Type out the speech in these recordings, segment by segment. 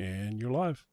And you're live.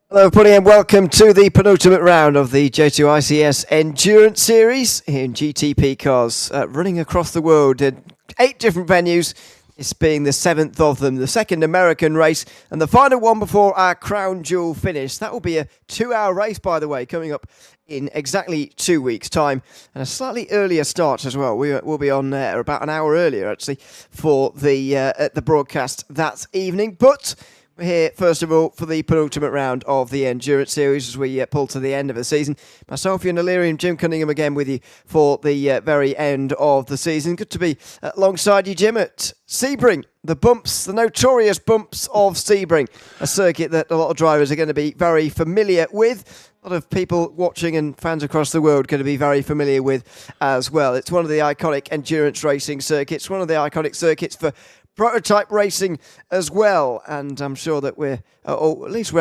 Hello everybody and welcome to the penultimate round of the J2iCS Endurance Series here in GTP cars, running across the world in 8 different venues, this being the 7th of them, the second American race and the final one before our crown jewel finish. That will be a 2-hour race, by the way, coming up in exactly 2 weeks' time, and a slightly earlier start as well. We'll be on air about an hour earlier, actually, for the broadcast that evening, but we're here, first of all, for the penultimate round of the Endurance Series as we pull to the end of the season. Myself, Ian Delirium, Jim Cunningham again with you for the very end of the season. Good to be alongside you, Jim, at Sebring. The notorious bumps of Sebring, a circuit that a lot of drivers are going to be very familiar with. A lot of people watching and fans across the world going to be very familiar with as well. It's one of the iconic endurance racing circuits, one of the iconic circuits for prototype racing as well, and I'm sure that we're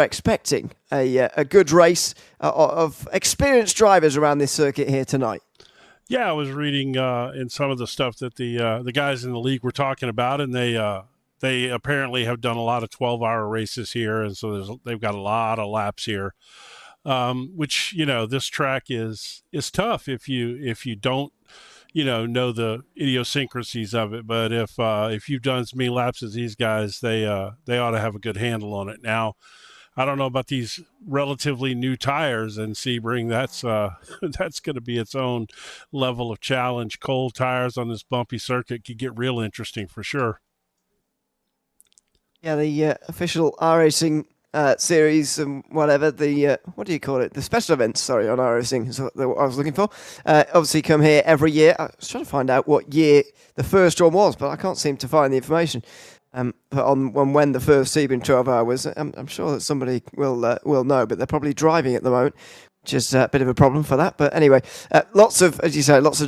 expecting a good race of experienced drivers around this circuit here tonight. Yeah, I was reading in some of the stuff that the guys in the league were talking about, and they apparently have done a lot of 12-hour races here, and so they've got a lot of laps here. Which, this track is tough if you don't know the idiosyncrasies of it. But if you've done as many laps as these guys, they ought to have a good handle on it. Now, I don't know about these relatively new tires in Sebring. That's going to be its own level of challenge. Cold tires on this bumpy circuit could get real interesting for sure. Yeah, the official iRacing series and whatever, what do you call it? The special events, on iRacing is what I was looking for. Obviously come here every year. I was trying to find out what year the first one was, but I can't seem to find the information. But on when the first Sebring 12-hour was, I'm sure that somebody will know, but they're probably driving at the moment, which is a bit of a problem for that. But anyway, lots of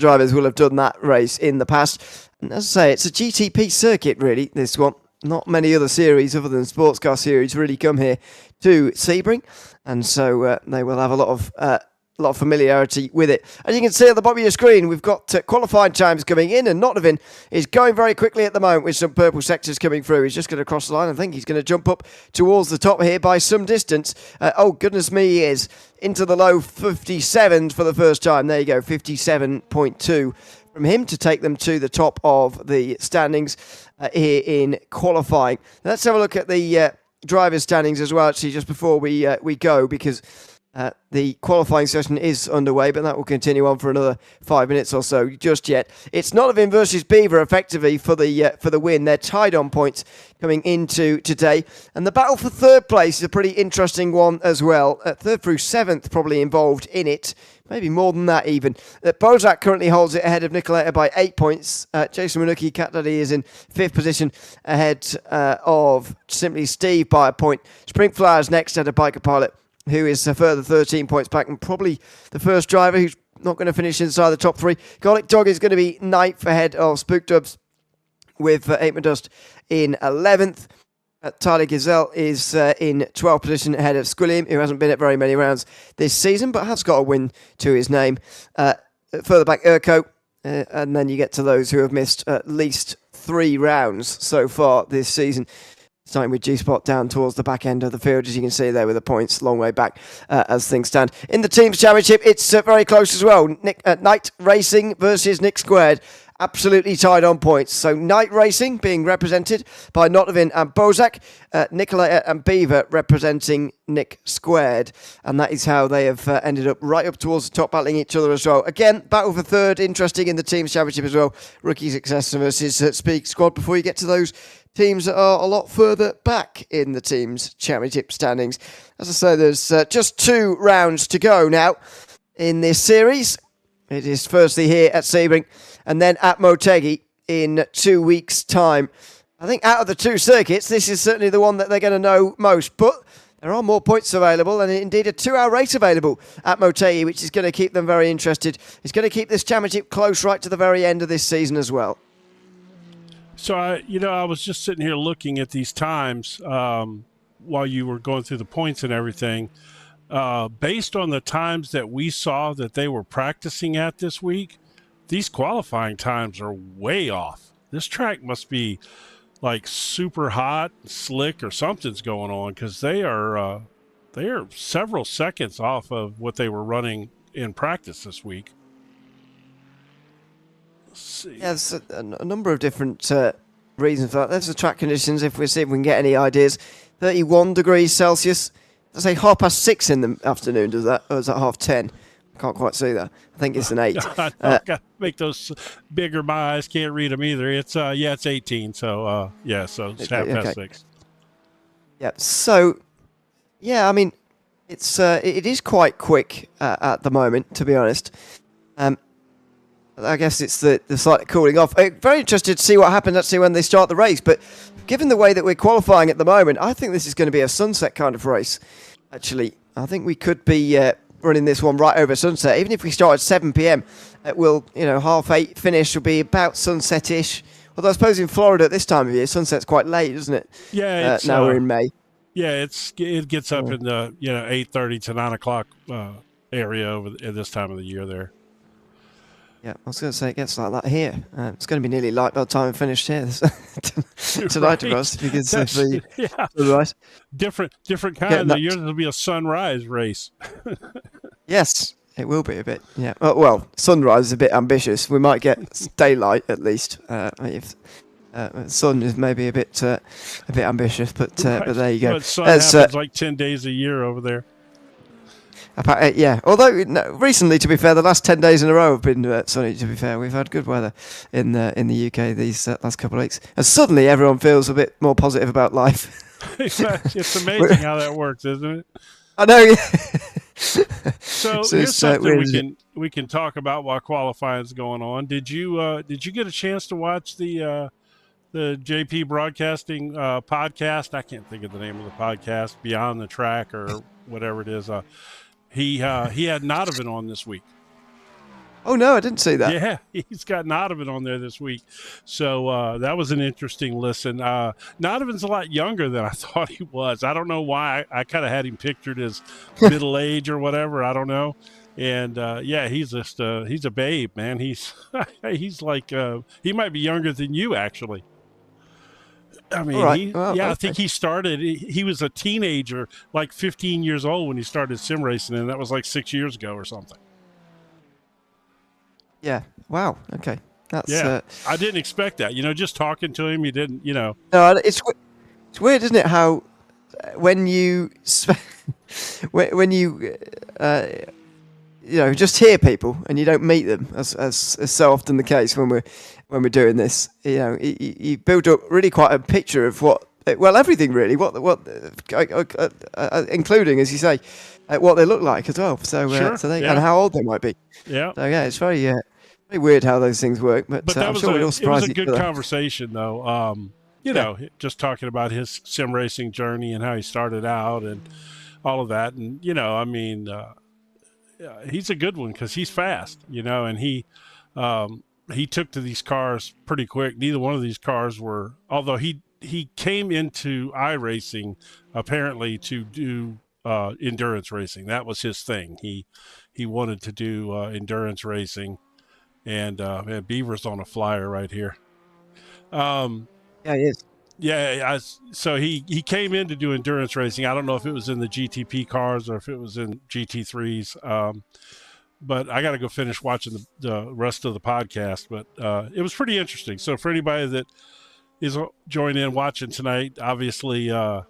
drivers will have done that race in the past. And as I say, it's a GTP circuit, really, this one. Not many other series other than sports car series really come here to Sebring, and so they will have a lot of familiarity with it. As you can see at the bottom of your screen, we've got qualifying times coming in, and Notnavin is going very quickly at the moment with some purple sectors coming through. He's just going to cross the line. I think he's going to jump up towards the top here by some distance. Oh, goodness me, he is into the low 57s for the first time. There you go, 57.2 from him to take them to the top of the standings here in qualifying. Let's have a look at the drivers' standings as well, actually, just before we go, because the qualifying session is underway, but that will continue on for another 5 minutes or so just yet. It's Notnavin versus Beaver, effectively, for the win. They're tied on points coming into today. And the battle for third place is a pretty interesting one as well. Third through 7th probably involved in it. Maybe more than that even. Bozak currently holds it ahead of Nicoletta by 8 points. Jason Winucki, Cat Daddy, is in 5th position ahead of Simply Steve by a point. Springflower's next at a Biker Pilot, who is a further 13 points back, and probably the first driver who's not going to finish inside the top 3. Garlic Dog is going to be 9th ahead of Spook Dubs with Ape Dust in 11th. Tyler Gazelle is in 12th position ahead of Squilliam, who hasn't been at very many rounds this season, but has got a win to his name. Further back, Urko, and then you get to those who have missed at least 3 rounds so far this season. Starting with G-Spot down towards the back end of the field, as you can see there with the points, long way back as things stand. In the Teams Championship, it's very close as well. Night Racing versus Nick Squared. Absolutely tied on points. So Night Racing being represented by Notnavin and Bozak, Nicoletta and Beaver representing Nick Squared. And that is how they have ended up right up towards the top, battling each other as well. Again, battle for third, interesting in the Teams Championship as well. Rookie Success versus Speak Squad before you get to those teams that are a lot further back in the Teams Championship standings. As I say, there's just 2 rounds to go now in this series. It is firstly here at Sebring and then at Motegi in 2 weeks' time. I think out of the 2 circuits, this is certainly the one that they're going to know most. But there are more points available, and indeed a 2-hour race available at Motegi, which is going to keep them very interested. It's going to keep this championship close right to the very end of this season as well. So, I was just sitting here looking at these times while you were going through the points and everything. Based on the times that we saw that they were practicing at this week, these qualifying times are way off. This track must be like super hot, slick, or something's going on, because they are several seconds off of what they were running in practice this week. Let's see. Yeah, there's a number of different reasons for that. There's the track conditions. If we see if we can get any ideas, 31 degrees Celsius. I say 6:30 in the afternoon. Does that, or is that 10:30? Can't quite see that. I think it's an 8. I gotta make those bigger. My eyes can't read them either. It's it's 18. So so it's 6:30. Yeah. So yeah, I mean, it is quite quick at the moment, to be honest. I guess it's the slight cooling off. Very interested to see what happens actually when they start the race. But given the way that we're qualifying at the moment, I think this is going to be a sunset kind of race. Actually, I think we could be running this one right over sunset. Even if we start at 7 p.m, it will, 8:30 finish will be about sunset-ish. Although I suppose in Florida at this time of year, sunset's quite late, isn't it? Yeah. Now we're in May. Yeah, it gets up in the 8:30 to 9 o'clock area at this time of the year there. Yeah, I was going to say it gets like that here. It's going to be nearly light by the time we finish here tonight, of course, because of the right. Different kind. Yours will be a sunrise race. Yes, it will be a bit. Yeah. Well, sunrise is a bit ambitious. We might get daylight at least. If sun is maybe a bit ambitious, but there you go. But sun happens like 10 days a year over there. Yeah, although recently, to be fair, the last 10 days in a row have been sunny. To be fair, we've had good weather in the UK these last couple of weeks, and suddenly everyone feels a bit more positive about life. It's amazing how that works, isn't it? I know. Yeah. So here's something we can talk about while qualifying is going on. Did you get a chance to watch the JP Broadcasting podcast? I can't think of the name of the podcast. Beyond the Track or whatever it is. He had Nodovan on this week. Oh, no, I didn't see that. Yeah, he's got Nodovan on there this week. So that was an interesting listen. Nodovan's a lot younger than I thought he was. I don't know why. I kind of had him pictured as middle age or whatever. I don't know. And, he's just he's a babe, man. He's like he might be younger than you, actually. I mean, right. I think he started, he was a teenager, like 15 years old when he started sim racing, and that was like 6 years ago or something. Yeah. Wow. Okay. That's I didn't expect that. Just talking to him, he didn't, No, it's weird, isn't it? How when you just hear people and you don't meet them, as so often the case when we're doing this, you build up really quite a picture of everything really, including, as you say, what they look like as well. So, and how old they might be. Yeah. So it's very weird how those things work. But I'm sure we'd all surprise it was a good conversation, though. Just talking about his sim racing journey and how he started out and all of that, and he's a good one because he's fast, and he took to these cars pretty quick. Neither one of these cars were, although he came into iRacing apparently to do endurance racing. That was his thing. He wanted to do endurance racing, and Beaver's on a flyer right here. Yeah, he is. Yeah, so he came in to do endurance racing. I don't know if it was in the GTP cars or if it was in GT3s. But I got to go finish watching the rest of the podcast. But it was pretty interesting. So for anybody that is joining in watching tonight, obviously, you're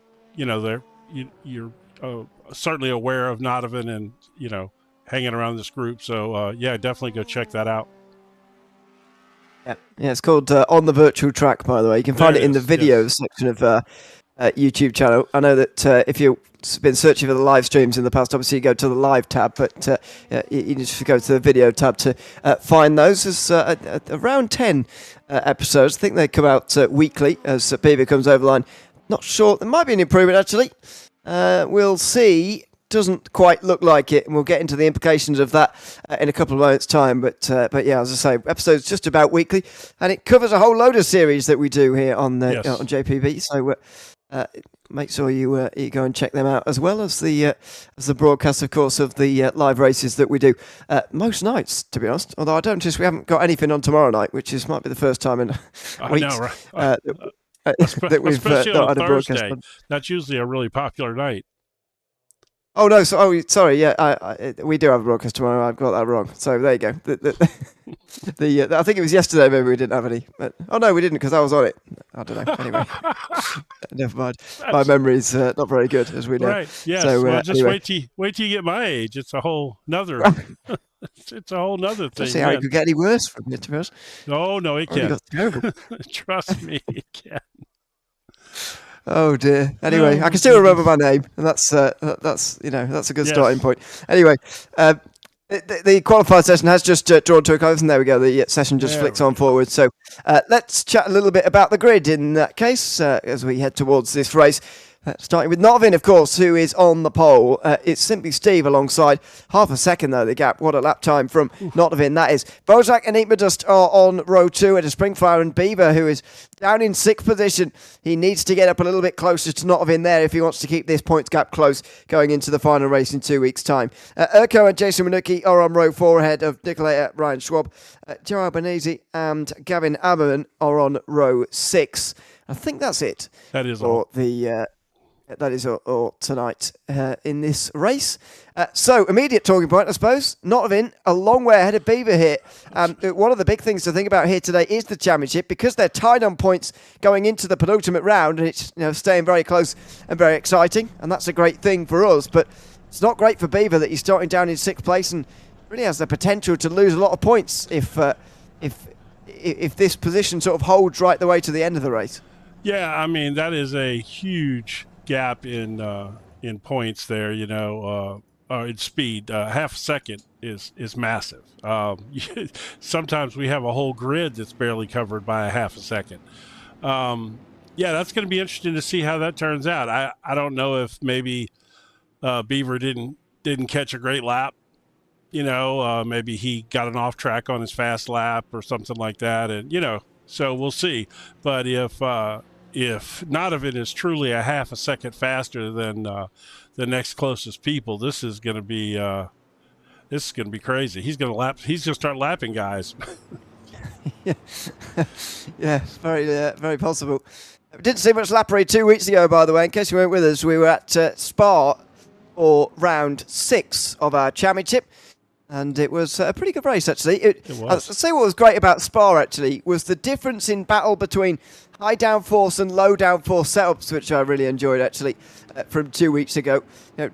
certainly aware of Nodovan and, hanging around this group. So, definitely go check that out. Yeah, it's called On the Virtual Track, by the way. You can find it in the videos section of YouTube channel. I know that if you've been searching for the live streams in the past, obviously you go to the live tab, but you just go to the video tab to find those. There's around 10 episodes. I think they come out weekly as Beaver comes over the line. Not sure. There might be an improvement, actually. We'll see. Doesn't quite look like it, and we'll get into the implications of that in a couple of moments' time. But yeah, as I say, episodes just about weekly, and it covers a whole load of series that we do here on on JPB. So make sure you go and check them out, as well as the broadcast, of course, of the live races that we do most nights, to be honest. Although I don't we haven't got anything on tomorrow night, which might be the first time in weeks. I know, right? that we've especially on not a had a broadcast Thursday. on. That's usually a really popular night. Oh no! Sorry. Yeah, we do have a broadcast tomorrow. I've got that wrong. So there you go. I think it was yesterday. Maybe we didn't have any. But, oh no, we didn't because I was on it. I don't know. Anyway, never mind. My memory's not very good, as we know. Right. Yes. So, well, just anyway. wait till you get my age. It's a whole nother. It's a whole nother thing. I see how it could get any worse from it, to be honest. No, it can't. Terrible. Trust me, it can. Oh dear. Anyway, I can still remember my name, and that's a good starting point. Anyway, the qualified session has just drawn to a close, and there we go. The session just flicks on forward. So let's chat a little bit about the grid in that case as we head towards this race. Starting with Notvin, of course, who is on the pole. It's simply Steve alongside. Half a second, though, the gap. What a lap time from Notvin, that is. Bozak and Eatmadust are on row 2 at a Springflower, and Beaver, who is down in 6th position. He needs to get up a little bit closer to Notvin there if he wants to keep this points gap close going into the final race in 2 weeks' time. Urko and Jason Manucci are on row 4 ahead of Nicolai Ryan Schwab. Joe Albanese and Gavin Ammerman are on row 6. I think that's it. That is for all. That is all tonight in this race. So, immediate talking point, I suppose. Notvin, a long way ahead of Beaver here. One of the big things to think about here today is the championship, because they're tied on points going into the penultimate round, and it's staying very close and very exciting, and that's a great thing for us. But it's not great for Beaver that he's starting down in 6th place and really has the potential to lose a lot of points if this position sort of holds right the way to the end of the race. Yeah, I mean, that is a huge gap in points there, in speed. Half a second is massive. Sometimes we have a whole grid that's barely covered by a half a second. Yeah, that's going to be interesting to see how that turns out. I don't know if maybe Beaver didn't catch a great lap. Maybe he got an off track on his fast lap or something like that, and so we'll see. But if Notvin is truly a half a second faster than the next closest people, this is going to be crazy. He's going to start lapping guys. Yeah, very possible. We didn't see much lappery 2 weeks ago, by the way. In case you weren't with us, we were at Spa for round 6 of our championship. And it was a pretty good race, actually. It was. I'd say what was great about Spa, actually, was the difference in battle between high downforce and low downforce setups, which I really enjoyed, actually, from 2 weeks ago.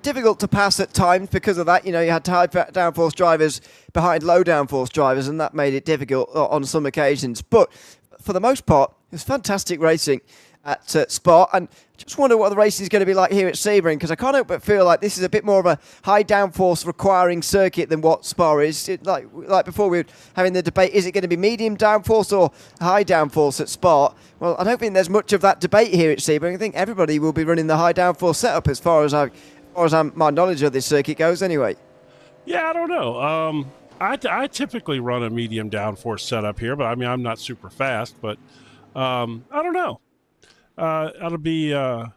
Difficult to pass at times because of that. You had high downforce drivers behind low downforce drivers, and that made it difficult on some occasions. But for the most part, it was fantastic racing at Spa, and just wonder what the race is going to be like here at Sebring, because I can't help but feel like this is a bit more of a high downforce requiring circuit than what Spa is. Like before we were having the debate, is it going to be medium downforce or high downforce at Spa? Well, I don't think there's much of that debate here at Sebring. I think everybody will be running the high downforce setup as far as my knowledge of this circuit goes anyway. Yeah, I don't know. I typically run a medium downforce setup here, but I mean, I'm not super fast, but I don't know. It'll be, it'll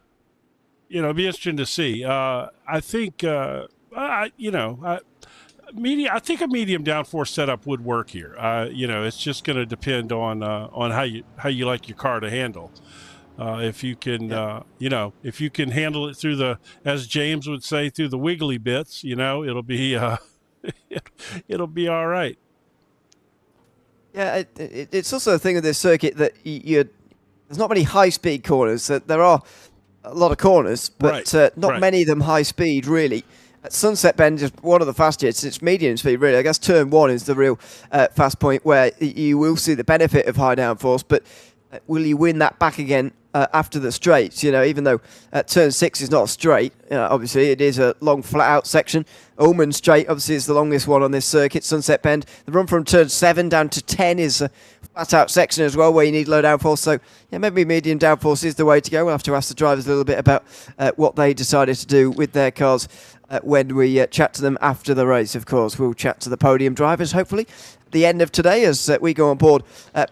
be interesting to see. I think, I think a medium downforce setup would work here. It's just going to depend on how you like your car to handle. If you can, if you can handle it through as James would say, through the wiggly bits, it'll be, it'll be all right. Yeah, it's also a thing of this circuit that there's not many high-speed corners. There are a lot of corners, but not many of them high-speed, really. At Sunset Bend is one of the fastest. It's medium speed, really. I guess turn 1 is the real fast point where you will see the benefit of high downforce, but will you win that back again after the straights? Even though turn 6 is not a straight, obviously it is a long flat-out section. Ullman Straight, obviously, is the longest one on this circuit, Sunset Bend. The run from turn 7 down to 10 is a flat-out section as well, where you need low downforce. So, yeah, maybe medium downforce is the way to go. We'll have to ask the drivers a little bit about what they decided to do with their cars when we chat to them after the race, of course. We'll chat to the podium drivers, hopefully, at the end of today as we go on board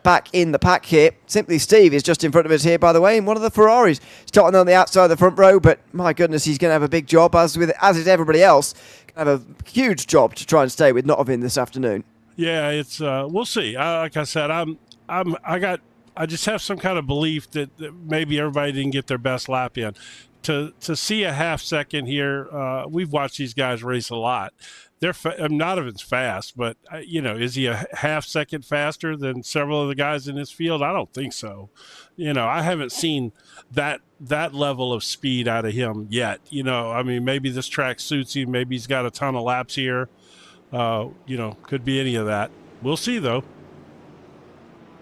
back in the pack here. Simply Steve is just in front of us here, by the way, in one of the Ferraris, starting on the outside of the front row. But, my goodness, he's going to have a big job, as is everybody else. Have a huge job to try and stay with Notvin this afternoon. Yeah, it's we'll see. Like I said, I got I just have some kind of belief that maybe everybody didn't get their best lap in. To see a half second here, we've watched these guys race a lot. Not of it's fast, but is he a half second faster than several of the guys in this field? I don't think so. I haven't seen that level of speed out of him yet. I mean, maybe this track suits him. Maybe he's got a ton of laps here. Could be any of that. We'll see, though.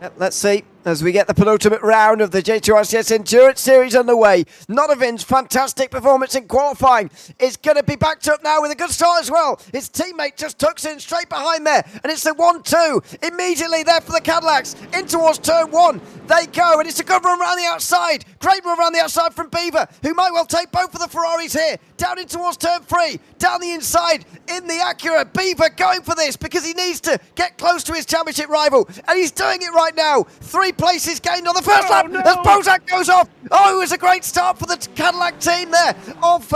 Yep, let's see as we get the penultimate round of the J2iCS Endurance Series underway. Donovan's fantastic performance in qualifying is going to be backed up now with a good start as well. His teammate just tucks in straight behind there, and it's the 1-2 immediately there for the Cadillacs in towards turn 1. They go, and it's a good run around the outside. Great run around the outside from Beaver, who might well take both of the Ferraris here. Down in towards turn 3, down the inside in the Acura. Beaver going for this because he needs to get close to his championship rival, and he's doing it right now. 3 places gained on the first lap as Bozak goes off. Oh, it was a great start for the Cadillac team there of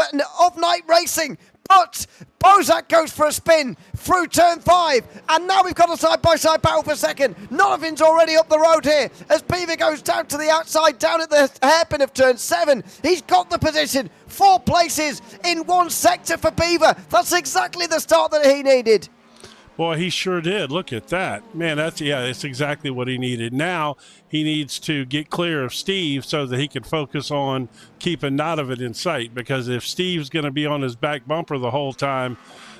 Night Racing. But Bozak goes for a spin through turn 5, and now we've got a side-by-side battle for second. Donovan's already up the road here as Beaver goes down to the outside, down at the hairpin of turn 7. He's got the position. 4 places in 1 sector for Beaver. That's exactly the start that he needed. Boy, he sure did. Look at that. Man, that's exactly what he needed. Now he needs to get clear of Steve so that he can focus on keeping Donovan in sight, because if Steve's going to be on his back bumper the whole time,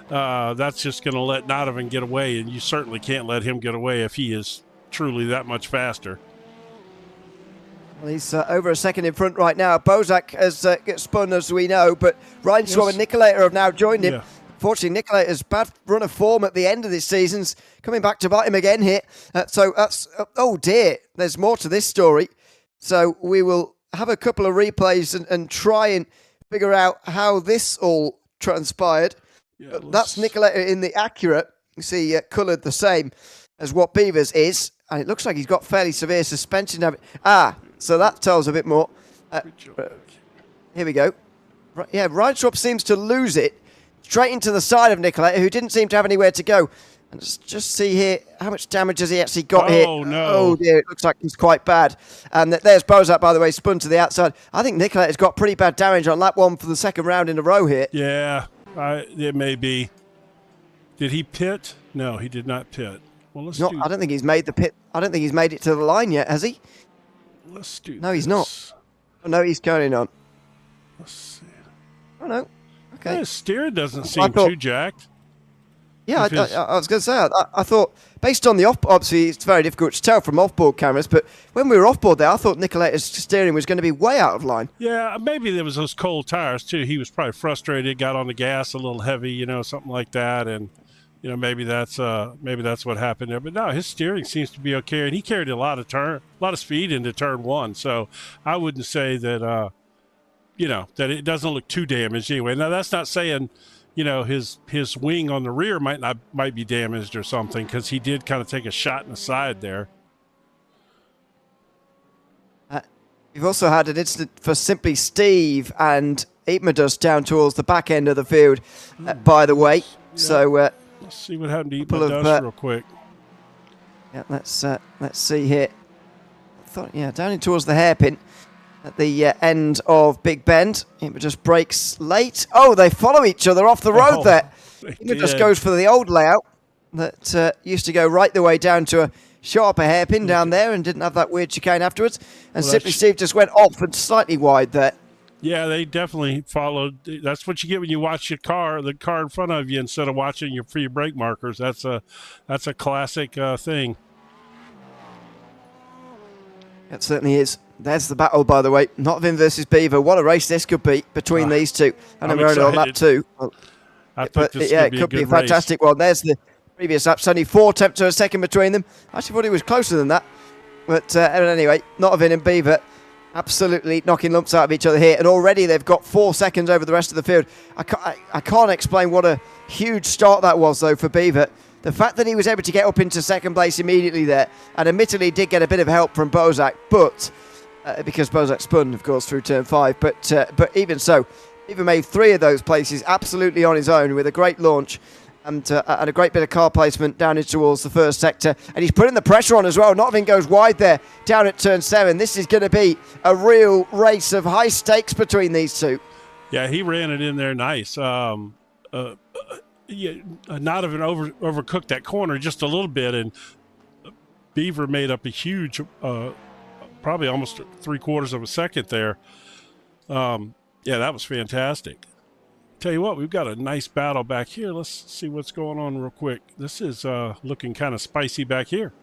that's just going to let Donovan get away, and you certainly can't let him get away if he is truly that much faster. Well, he's over a second in front right now. Bozak has spun, as we know, but Ryan Schwab and Nicolator have now joined him. Yeah. Fortunately, Nicolator's bad run of form at the end of this season's coming back to bite him again here. So that's, oh dear, there's more to this story. So we will have a couple of replays and try and figure out how this all transpired. Yeah, that's Nicolator in the Acura. You see coloured the same as what Beaver's is. And it looks like he's got fairly severe suspension damage. So that tells a bit more. Here we go. Yeah, Ryan Schwab seems to lose it straight into the side of Nicolator, who didn't seem to have anywhere to go. And just see here, how much damage has he actually got here? Oh, no. Oh, dear, it looks like he's quite bad. And there's Bozak, by the way, spun to the outside. I think Nicolator's got pretty bad damage on lap 1 for the second round in a row here. Yeah, it may be. Did he pit? No, he did not pit. Well, I don't think he's made the pit. I don't think he's made it to the line yet, has he? Let's do No, he's not. Oh, no, he's carrying on. Let's see. Oh, no. Okay. His steering doesn't seem too jacked. Yeah, I was going to say, I thought, based on the obviously it's very difficult to tell from off-board cameras, but when we were off-board there, I thought Nicolator's steering was going to be way out of line. Yeah, maybe there was those cold tires too. He was probably frustrated, got on the gas a little heavy, something like that, and maybe that's what happened there. But no, his steering seems to be okay, and he carried a lot of speed into turn 1. So I wouldn't say that that it doesn't look too damaged anyway. Now that's not saying his wing on the rear might be damaged or something, because he did kind of take a shot in the side there. We've also had an incident for Simply Steve and Eatmadust down towards the back end of the field, by the way. Yeah. So let's see what happened to Eatmadust real quick. Yeah, let's see here. Down in towards the hairpin at the end of Big Bend. Eatmadust brakes late. Oh, they follow each other off the road there. Eatmadust goes for the old layout that used to go right the way down to a sharper hairpin down there and didn't have that weird chicane afterwards. And Simply Steve just went off and slightly wide there. Yeah, they definitely followed. That's what you get when you watch the car in front of you instead of watching for your brake markers. That's a classic thing. It certainly is. There's the battle, by the way. Notvin versus Beaver. What a race this could be between these two. And I'm only on lap 2. It could be a fantastic one. There's the previous laps. Only 4 tenths of a second between them. I actually thought it was closer than that. But anyway, Notvin and Beaver absolutely knocking lumps out of each other here. And already they've got 4 seconds over the rest of the field. I can't explain what a huge start that was, though, for Beaver. The fact that he was able to get up into second place immediately there, and admittedly did get a bit of help from Bozak, but because Bozak spun, of course, through turn 5. But even so, even made 3 of those places absolutely on his own with a great launch. and a great bit of car placement down into towards the first sector. And he's putting the pressure on as well. Nottingham goes wide there down at turn 7. This is going to be a real race of high stakes between these two. Yeah, he ran it in there nice. Not even overcooked that corner just a little bit, and Beaver made up a huge, probably almost 3/4 of a second there. Yeah, that was fantastic. Tell you what, we've got a nice battle back here. Let's see what's going on real quick. This is looking kind of spicy back here.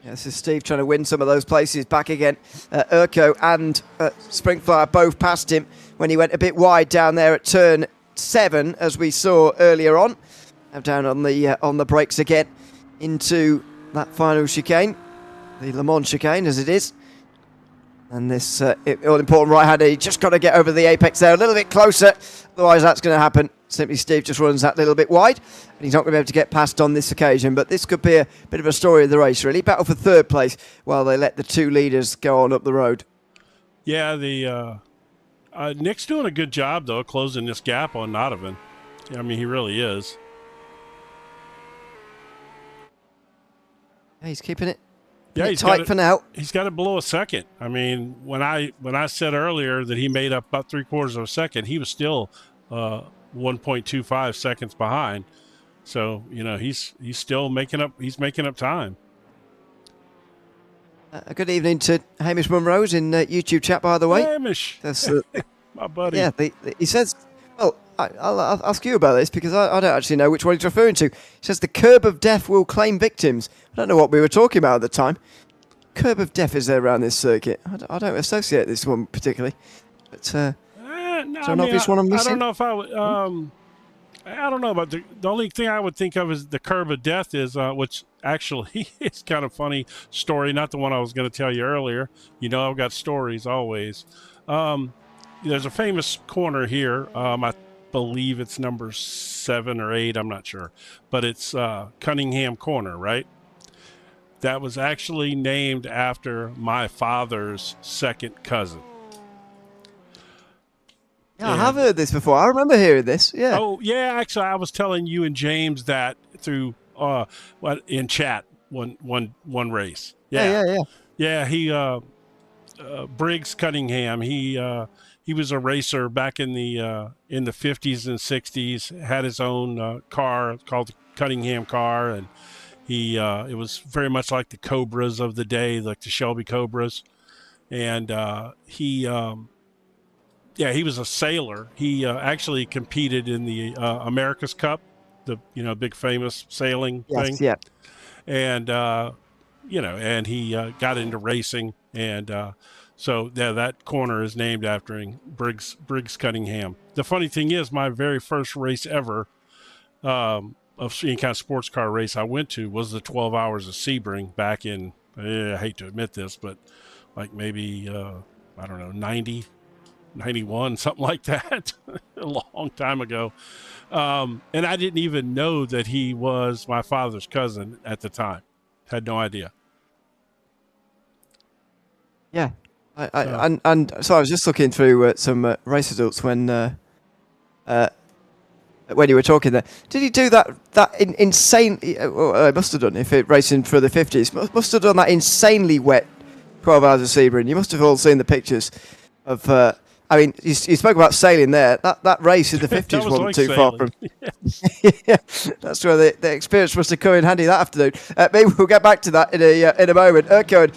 Yeah, this is Steve trying to win some of those places back again. Urko and Springflyer both passed him when he went a bit wide down there at turn 7, as we saw earlier on. Now down on the brakes again into that final chicane, the Le Mans chicane as it is. And this all-important right-hander, he just got to get over the apex there a little bit closer. Otherwise, that's going to happen. Simply Steve just runs that little bit wide. And he's not going to be able to get past on this occasion. But this could be a bit of a story of the race, really. Battle for third place while they let the two leaders go on up the road. Yeah, Nick's doing a good job, though, closing this gap on Nottingham. I mean, he really is. Yeah, he's keeping it. Yeah, he's tight for now. He's got it below a second. I mean, when I said earlier that he made up about 3/4 of a second, he was still 1.25 seconds behind. So he's still making up. He's making up time. A good evening to Hamish Munro's in YouTube chat, by the way. Hamish, that's my buddy. Yeah, he says. Well, I'll ask you about this because I don't actually know which one he's referring to. He says the curb of death will claim victims. I don't know what we were talking about at the time. Curb of death is there around this circuit. I don't associate this one particularly. But is there an obvious one I'm missing? I don't know if I would. I don't know, but the only thing I would think of is the curb of death is, which actually is kind of funny story, not the one I was going to tell you earlier. I've got stories always. There's a famous corner here. I believe it's number 7 or 8. I'm not sure, but it's Cunningham Corner, right? That was actually named after my father's second cousin. Yeah, I have heard this before. I remember hearing this. Yeah. Oh, yeah. Actually, I was telling you and James that through in chat one race. Yeah. Yeah. He Briggs Cunningham. He was a racer back in the 50s and 60s. Had his own car called the Cunningham car, and it was very much like the Cobras of the day, like the Shelby Cobras, and he was a sailor. He actually competed in the America's Cup, the big famous sailing thing. Yeah. And and he got into racing, and so that corner is named after him, Briggs Cunningham. The funny thing is, my very first race ever of any kind of sports car race I went to was the 12 Hours of Sebring back in, I hate to admit this, but like maybe, I don't know, 90, 91, something like that, a long time ago. And I didn't even know that he was my father's cousin at the time. Had no idea. Yeah. And so I was just looking through some race results when you were talking there. Did he do that insane? I must have done if it racing for the 50s. Must have done that insanely wet 12 Hours of Sebring. You must have all seen the pictures of. I mean, you spoke about sailing there. That race in the 50s wasn't like too sailing. Far from. Yeah, that's where the experience must have come in handy that afternoon. Maybe we'll get back to that in a moment. Urko and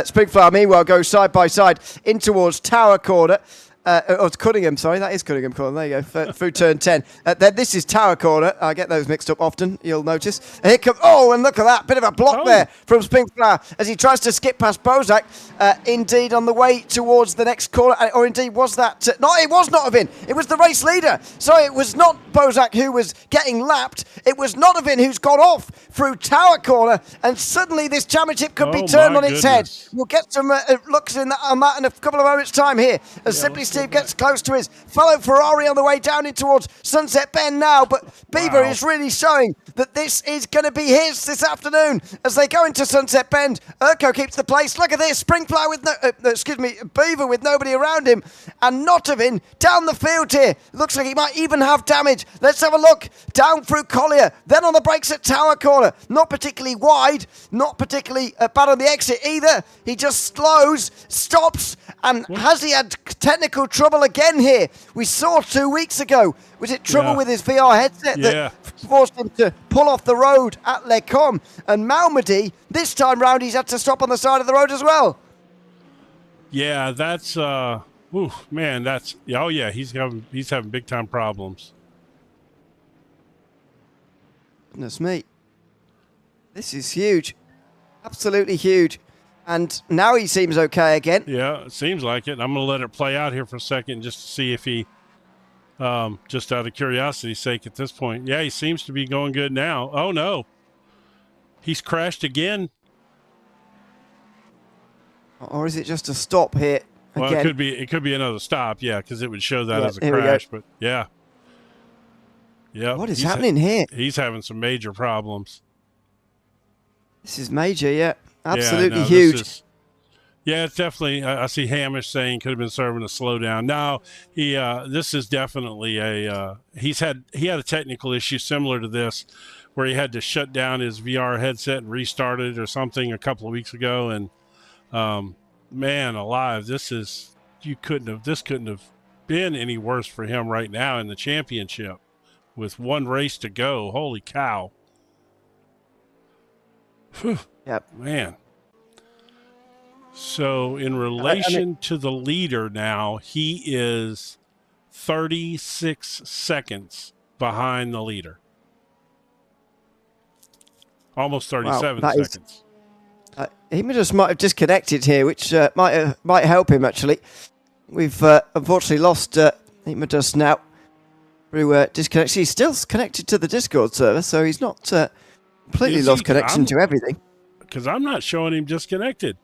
Springflower, meanwhile, go side by side in towards Tower Corner. It's Cunningham, sorry, that is Cunningham Corner. There you go, through turn 10. Then this is Tower Corner. I get those mixed up often, you'll notice. And here come, and look at that, bit of a block there from Springflower as he tries to skip past Bozak. Indeed, on the way towards the next corner, or indeed was that? No, it was Nottingham. It was the race leader. So it was not Bozak who was getting lapped. It was Nottingham who's got off through Tower Corner, and suddenly this championship could be turned on its head. We'll get some looks on that in a couple of moments' time here, as Simply Steve gets close to his fellow Ferrari on the way down in towards Sunset Bend now, but Beaver is really showing that this is going to be his this afternoon as they go into Sunset Bend. Urko keeps the place. Look at this, Springflower with Beaver with nobody around him, and Nottingham down the field here. Looks like he might even have damage Let's have a look. Down through Collier. Then on the brakes at Tower Corner. Not particularly wide. Not particularly bad on the exit either. He just slows, stops, and has he had technical trouble again here? We saw 2 weeks ago. Was it trouble with his VR headset that forced him to pull off the road at Les Combes? And Malmedy, this time round, he's had to stop on the side of the road as well. Yeah, that's man, that's he's having big time problems. Goodness me. This is huge. Absolutely huge. And now he seems okay again. Yeah, it seems like it. I'm going to let it play out here for a second just to see if he, just out of curiosity's sake at this point. Yeah, he seems to be going good now. Oh, no. He's crashed again. Or is it just a stop here? Well, again? it could be another stop, because it would show that as a crash. But, yeah. What is happening here? He's having some major problems. This is major, absolutely huge. It's definitely. I see Hamish saying could have been serving a slowdown. No, this is definitely he had a technical issue similar to this, where he had to shut down his VR headset and restart it or something a couple of weeks ago. And man alive, this couldn't have been any worse for him right now in the championship with one race to go. Holy cow. Whew. Yep. Man. So in relation to the leader now, he is 36 seconds behind the leader. Almost 37 seconds. He might have disconnected here, which might help him, actually. We've unfortunately lost Himadus now through disconnection. He's still connected to the Discord server, so he's not completely lost connection to everything. Because I'm not showing him disconnected.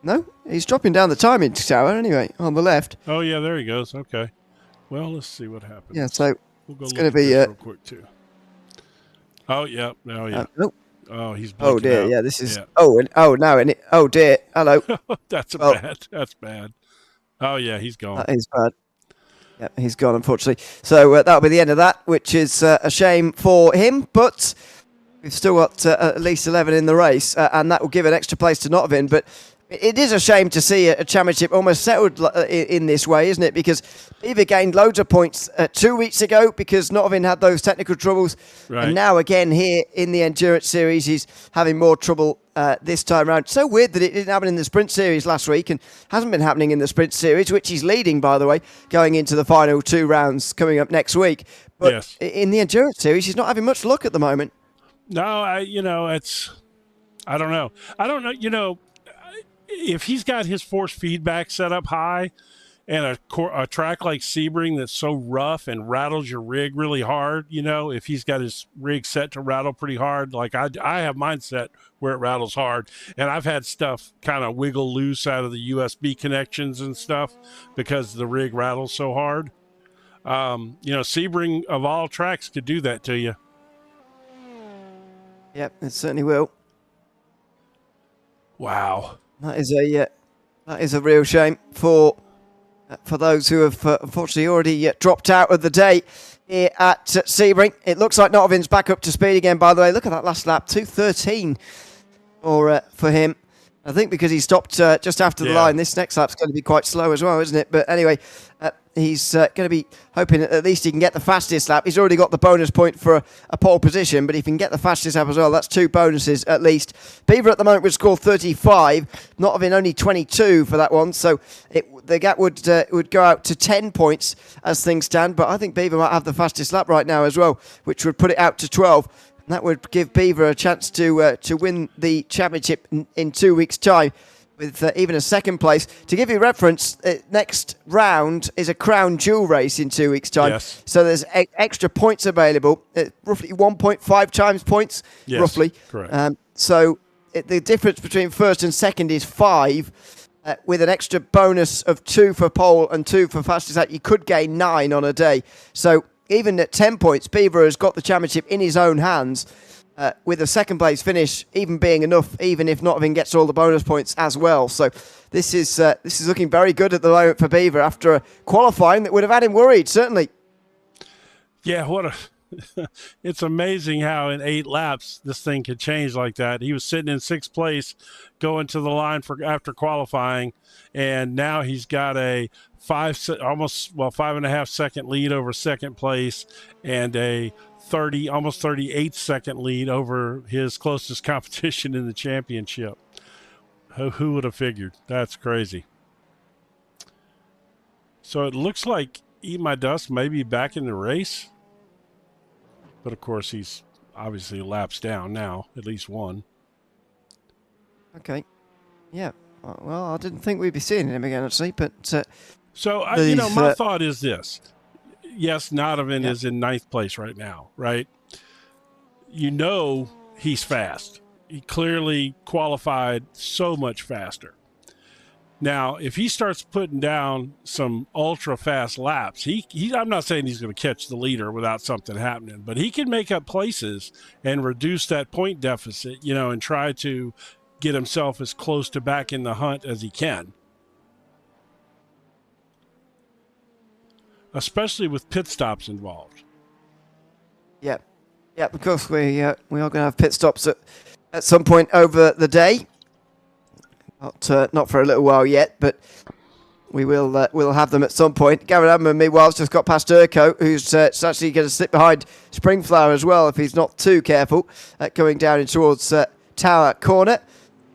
No, he's dropping down the timing tower anyway, on the left. Oh, yeah, there he goes. Okay. Well, let's see what happens. Yeah, so it's going to be real quick, too. Oh, yeah. Oh, yeah. Oh, he's oh, dear. out. Yeah, this is... Yeah. Oh, dear. Hello. That's bad. That's bad. Oh, yeah, he's gone. That is bad. Yeah, he's gone, unfortunately. So that'll be the end of that, which is a shame for him, but we've still got at least 11 in the race, and that will give an extra place to Notvin, but it is a shame to see a championship almost settled in this way, isn't it? Because Beaver gained loads of points 2 weeks ago because Notvin had those technical troubles. Right. And now again here in the Endurance Series, he's having more trouble this time around. So weird that it didn't happen in the Sprint Series last week and hasn't been happening in the Sprint Series, which he's leading, by the way, going into the final 2 rounds coming up next week. But in the Endurance Series, he's not having much luck at the moment. No, I don't know. If he's got his force feedback set up high and a track like Sebring that's so rough and rattles your rig really hard, if he's got his rig set to rattle pretty hard, like I have mine set where it rattles hard, and I've had stuff kind of wiggle loose out of the USB connections and stuff because the rig rattles so hard. Sebring of all tracks could do that to you. Yep, it certainly will. Wow. That is a real shame for those who have unfortunately already dropped out of the day here at Sebring. It looks like Notvin's back up to speed again, by the way. Look at that last lap, 2:13 for him. I think because he stopped just after the line, this next lap's going to be quite slow as well, isn't it? But anyway, he's going to be hoping at least he can get the fastest lap. He's already got the bonus point for a pole position, but if he can get the fastest lap as well, that's 2 bonuses at least. Beaver at the moment would score 35, Notvin only 22 for that one, so the gap would go out to 10 points as things stand, but I think Beaver might have the fastest lap right now as well, which would put it out to 12. That would give Beaver a chance to win the championship in 2 weeks' time with even a second place. To give you reference, next round is a crown jewel race in 2 weeks' time. Yes. So there's extra points available, roughly 1.5 times points, roughly. Correct. So the difference between first and second is 5, with an extra bonus of 2 for pole and 2 for fastest lap. You could gain 9 on a day. So even at 10 points, Beaver has got the championship in his own hands, with a second place finish even being enough, even if Notvin gets all the bonus points as well. So this is looking very good at the moment for Beaver after a qualifying that would have had him worried, certainly. Yeah, what a it's amazing how in 8 laps this thing could change like that. He was sitting in 6th place going to the line for after qualifying, and now he's got a almost 5.5 second lead over 2nd place and a almost 38 second lead over his closest competition in the championship. Who would have figured? That's crazy. So it looks like Eat My Dust may be back in the race. But of course, he's obviously laps down now, at least one. Okay. Yeah. Well, I didn't think we'd be seeing him again, actually. But my thought is this. Yes, Donovan is in 9th place right now, right? You know he's fast. He clearly qualified so much faster. Now, if he starts putting down some ultra fast laps, I'm not saying he's going to catch the leader without something happening, but he can make up places and reduce that point deficit, and try to get himself as close to back in the hunt as he can. Especially with pit stops involved. Yeah. Yeah, of course, we are going to have pit stops at some point over the day. Not for a little while yet, but we'll have them at some point. Gavin Adman, meanwhile, has just got past Urco, who's actually going to slip behind Springflower as well if he's not too careful, going down in towards Tower Corner.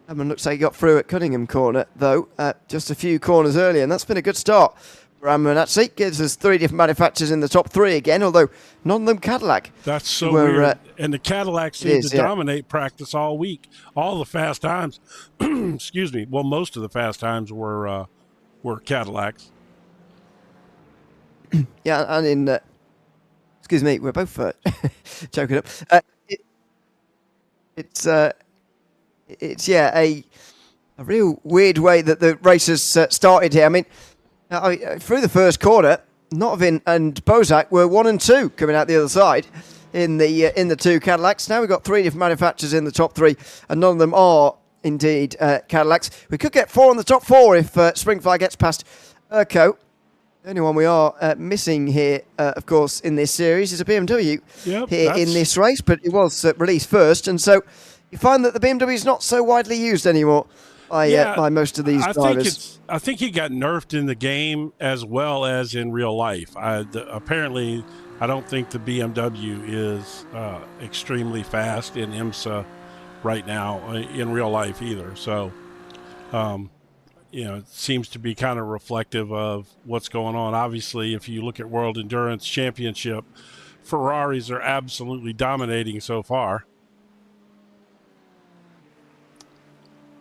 Adman looks like he got through at Cunningham Corner, though, just a few corners earlier, and that's been a good start for Adman, actually. Gives us 3 different manufacturers in the top 3 again, although none of them Cadillac. That's so weird. And the Cadillacs seem to dominate practice all week. All the fast times, excuse me, well, most of the fast times were Cadillacs. Yeah, and in, excuse me, we're both choking up. It's a real weird way that the race has started here. I mean, through the first corner, Notvin and Bozak were 1 and 2 coming out the other side in the 2 Cadillacs. Now we've got 3 different manufacturers in the top 3, and none of them are indeed Cadillacs. We could get 4 in the top 4 if Springfly gets past Urco. The only one we are missing here, of course, in this series is a BMW in this race, but it was released first, and so you find that the BMW is not so widely used anymore by most of these drivers. I think he got nerfed in the game as well as in real life. Apparently, I don't think the BMW is extremely fast in IMSA right now in real life either. So, it seems to be kind of reflective of what's going on. Obviously, if you look at World Endurance Championship, Ferraris are absolutely dominating so far.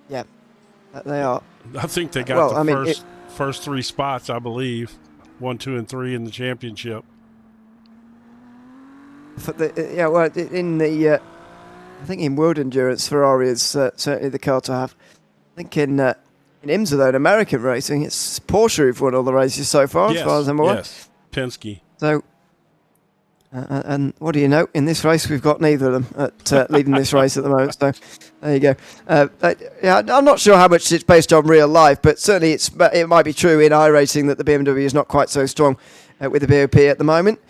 Yeah, they are. I think they got first 3 spots, I believe. 1, 2, and 3 in the championship. I think in World Endurance, Ferrari is certainly the car to have. I think in IMSA, though, in American racing, it's Porsche who've won all the races so far, as far as I'm aware. Yes, Penske. So, and what do you know? In this race, we've got neither of them at leading this race at the moment. So, there you go. I'm not sure how much it's based on real life, but certainly it might be true in iRacing that the BMW is not quite so strong with the BOP at the moment.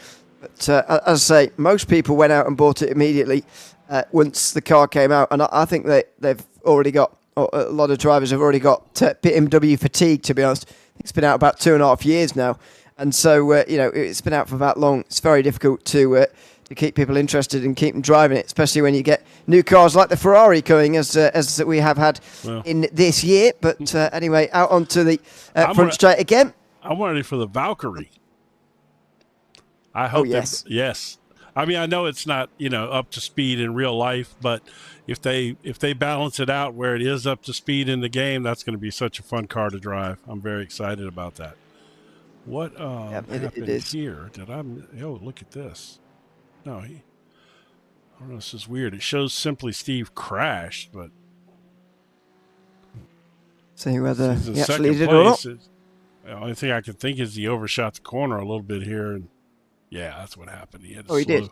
But as I say, most people went out and bought it immediately once the car came out, and I think they've already got, or a lot of drivers have already got BMW fatigue, to be honest. I think it's been out about 2.5 years now. And so, it's been out for that long. It's very difficult to keep people interested and keep them driving it, especially when you get new cars like the Ferrari coming, as we have had in this year. But anyway, out onto the front straight again. I'm ready for the Valkyrie. I hope. Yes. I mean, I know it's not up to speed in real life, but if they balance it out where it is up to speed in the game, that's going to be such a fun car to drive. I'm very excited about that. What happened here? Look at this. No, I don't know, this is weird. It shows Simply Steve crashed, but see whether he actually did or not. The only thing I can think is he overshot the corner a little bit here, and that's what happened. He did.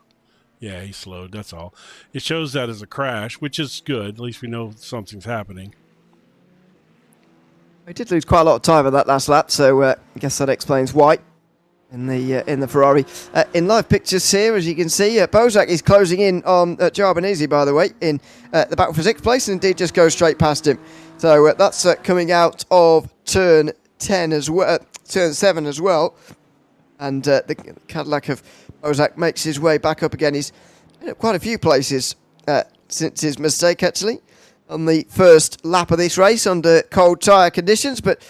Yeah, he slowed. That's all. It shows that as a crash, which is good. At least we know something's happening. He did lose quite a lot of time on that last lap, so I guess that explains why. in the Ferrari. In live pictures here, as you can see, Bozak is closing in on Joe Albanese, by the way, in the battle for 6th place, and indeed just goes straight past him. So that's coming out of turn 10 as well, turn 7 as well. And the Cadillac of Bozak makes his way back up again. He's in quite a few places since his mistake, actually, on the first lap of this race under cold tyre conditions. But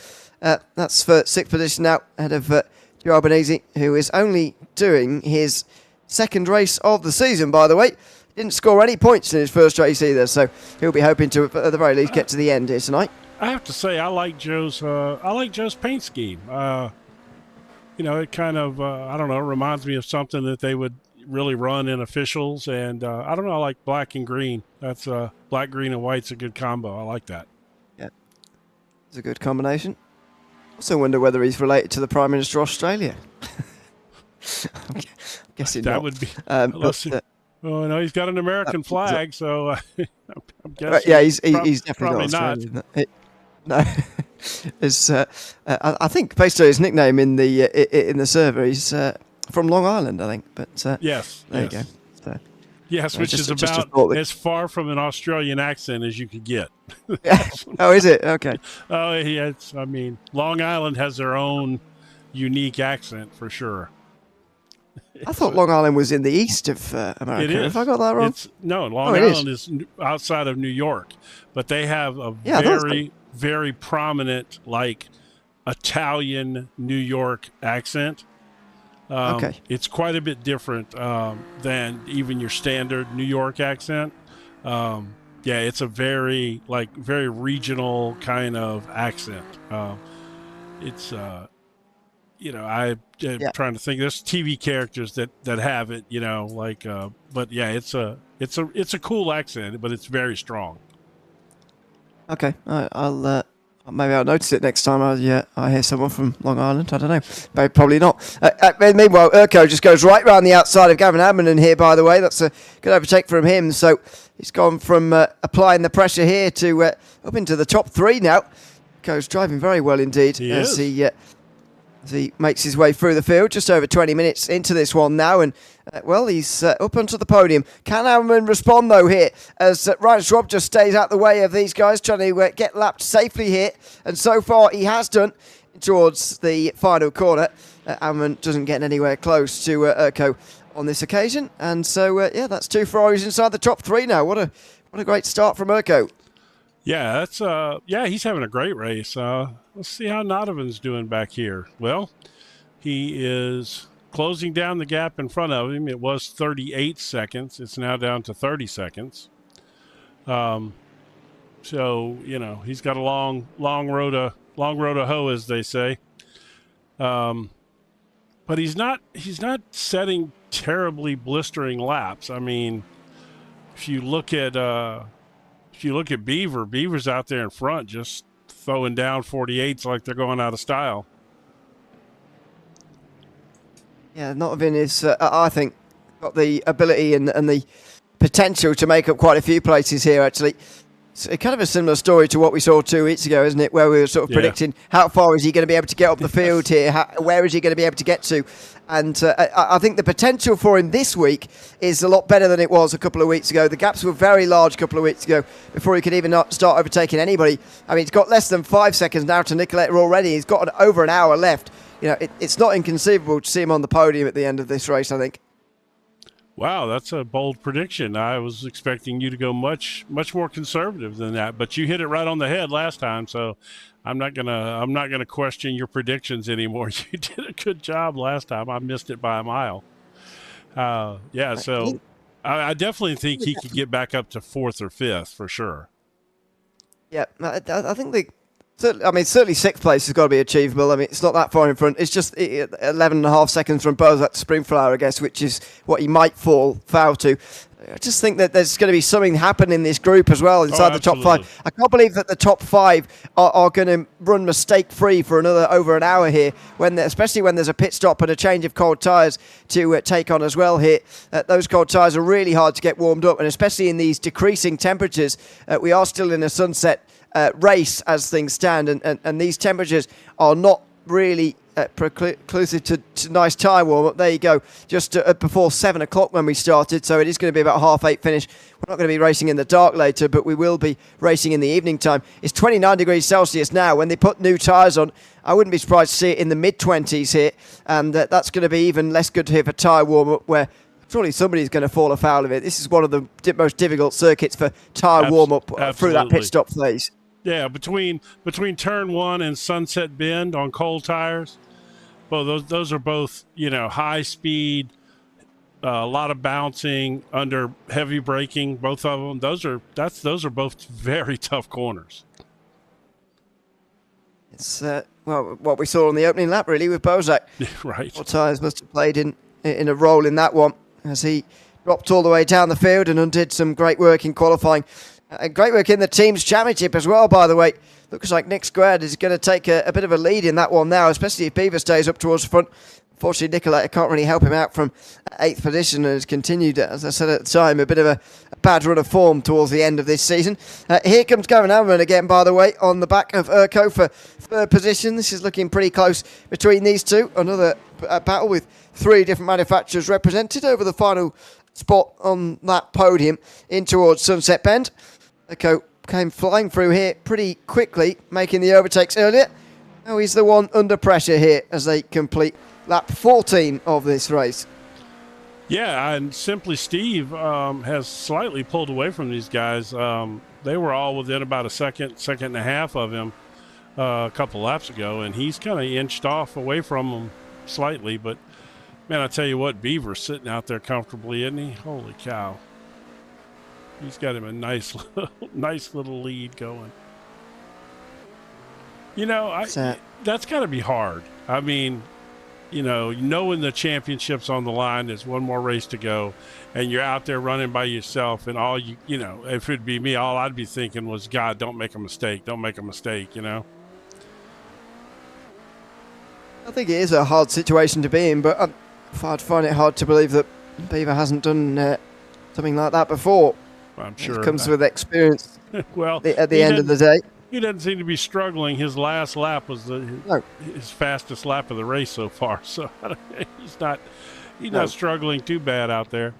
that's for 6th position now, ahead of Joe Albanese, who is only doing his 2nd race of the season, by the way. Didn't score any points in his first race either, so he'll be hoping to, at the very least, get to the end here tonight. I have to say, I like Joe's paint scheme. It kind of, I don't know, reminds me of something that they would really run in officials. And I don't know, I like black and green. That's black, green, and white's a good combo. I like that. Yeah, it's a good combination. Also wonder whether he's related to the Prime Minister of Australia. I'm guessing that not. would be. Oh no, he's got an American flag, so I'm guessing. Yeah, he's definitely not Australian. No, it's. I think based on his nickname in the server, he's from Long Island, I think. But yes, there you go. So, yes, which is about as far from an Australian accent as you could get. Oh, is it? Okay. Oh, yeah. I mean, Long Island has their own unique accent for sure. I thought Long Island was in the east of America. It is. Have I got that wrong? Long Island is outside of New York, but they have a very prominent, like, Italian New York accent. Okay. It's quite a bit different than even your standard New York accent. It's a very regional kind of accent. It's I'm trying to think. There's TV characters that have it, but yeah, it's a cool accent, but it's very strong. Okay, I'll maybe I'll notice it next time I hear someone from Long Island. I don't know, but probably not. Meanwhile, Urko just goes right round the outside of Gavin Adman here. By the way, that's a good overtake from him. So he's gone from applying the pressure here to up into the top 3 now. Goes driving very well indeed as he makes his way through the field. Just over 20 minutes into this one now, and he's up onto the podium. Can Adman respond though here as Ryan Schwab just stays out the way of these guys trying to get lapped safely here, and so far he has done towards the final corner. Adman doesn't get anywhere close to Urko on this occasion, and so that's 2 Ferraris inside the top 3 now. What a great start from Urko. Yeah, that's he's having a great race. Let's see how Nodovan's doing back here. Well, he is closing down the gap in front of him. It was 38 seconds. It's now down to 30 seconds. So he's got a long road to hoe, as they say. But he's not setting terribly blistering laps. I mean, if you look at Beaver's out there in front just throwing down 48s like they're going out of style. Yeah, Notovin is, I think, got the ability and the potential to make up quite a few places here, actually. It's kind of a similar story to what we saw 2 weeks ago, isn't it? Where we were sort of predicting how far is he going to be able to get up the field here? Where is he going to be able to get to? And I think the potential for him this week is a lot better than it was a couple of weeks ago. The gaps were very large a couple of weeks ago before he could even start overtaking anybody. I mean, he's got less than 5 seconds now to Nicoletta already. He's got over an hour left. It's not inconceivable to see him on the podium at the end of this race, I think. Wow, that's a bold prediction. I was expecting you to go much more conservative than that, but you hit it right on the head last time, so I'm not gonna question your predictions anymore. You did a good job last time. I missed it by a mile. So I definitely think he could get back up to 4th or 5th for sure. Yeah, I think certainly 6th place has got to be achievable. I mean, it's not that far in front. It's just 11.5 seconds from Bozak to Springflower, I guess, which is what he might fall foul to. I just think that there's going to be something happen in this group as well inside the top 5. I can't believe that the top 5 are going to run mistake-free for over an hour here, especially when there's a pit stop and a change of cold tyres to take on as well here. Those cold tyres are really hard to get warmed up, and especially in these decreasing temperatures. We are still in a sunset race as things stand, and these temperatures are not really preclusive to nice tyre warm-up. There you go, just before 7 o'clock when we started, so it is going to be about 8:30 finish. We're not going to be racing in the dark later, but we will be racing in the evening time. It's 29 degrees Celsius now. When they put new tyres on, I wouldn't be surprised to see it in the mid-20s here, and that's going to be even less good here for tyre warm-up, where surely somebody's going to fall afoul of it. This is one of the most difficult circuits for tyre warm-up through that pit stop phase. Yeah, between turn 1 and Sunset Bend on cold tires, well, those are both, high speed, a lot of bouncing under heavy braking. Both of them. Those are both very tough corners. It's what we saw on the opening lap, really, with Bozak. Right. What tyres must have played in a role in that one, as he dropped all the way down the field and undid some great work in qualifying. Great work in the team's championship as well, by the way. Looks like Nick Squared is going to take a bit of a lead in that one now, especially if Beaver stays up towards the front. Unfortunately, Nicoletta can't really help him out from 8th position and has continued, as I said at the time, a bit of a bad run of form towards the end of this season. Here comes Gavin Allen again, by the way, on the back of Urco for 3rd position. This is looking pretty close between these two. Another battle with 3 different manufacturers represented over the final spot on that podium in towards Sunset Bend. Urco came flying through here pretty quickly, making the overtakes earlier. Now he's the one under pressure here as they complete lap 14 of this race. Yeah, and Simply Steve has slightly pulled away from these guys. They were all within about a second and a half of him a couple laps ago, and he's kind of inched off away from them slightly. But, man, I tell you what, Beaver's sitting out there comfortably, isn't he? Holy cow. He's got him a nice little lead going. That's got to be hard. I mean, knowing the championship's on the line, there's one more race to go, and you're out there running by yourself, and all if it'd be me, all I'd be thinking was, God, don't make a mistake. Don't make a mistake, I think it is a hard situation to be in, but I'd find it hard to believe that Beaver hasn't done something like that before. I'm sure it comes with experience. Well, at the end of the day, he doesn't seem to be struggling. His last lap was his fastest lap of the race so far. So he's not struggling too bad out there.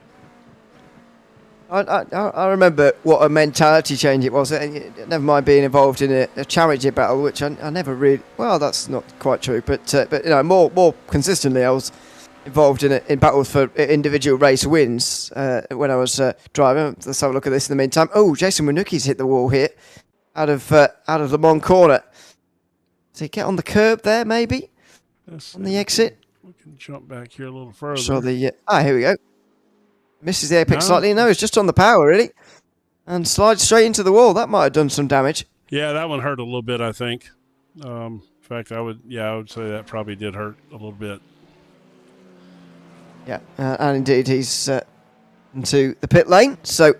I remember what a mentality change it was. Never mind being involved in a championship battle, which I never really. Well, that's not quite true, but more consistently, I was involved in battles for individual race wins when I was driving. Let's have a look at this in the meantime. Oh, Jason Winucki's hit the wall here out of the Mon corner. Does he get on the curb there, maybe? On the exit? We can jump back here a little further. So here we go. Misses the apex slightly. No, it's just on the power, really. And slides straight into the wall. That might have done some damage. Yeah, that one hurt a little bit, I think. In fact, I would say that probably did hurt a little bit. Yeah, and indeed he's into the pit lane, so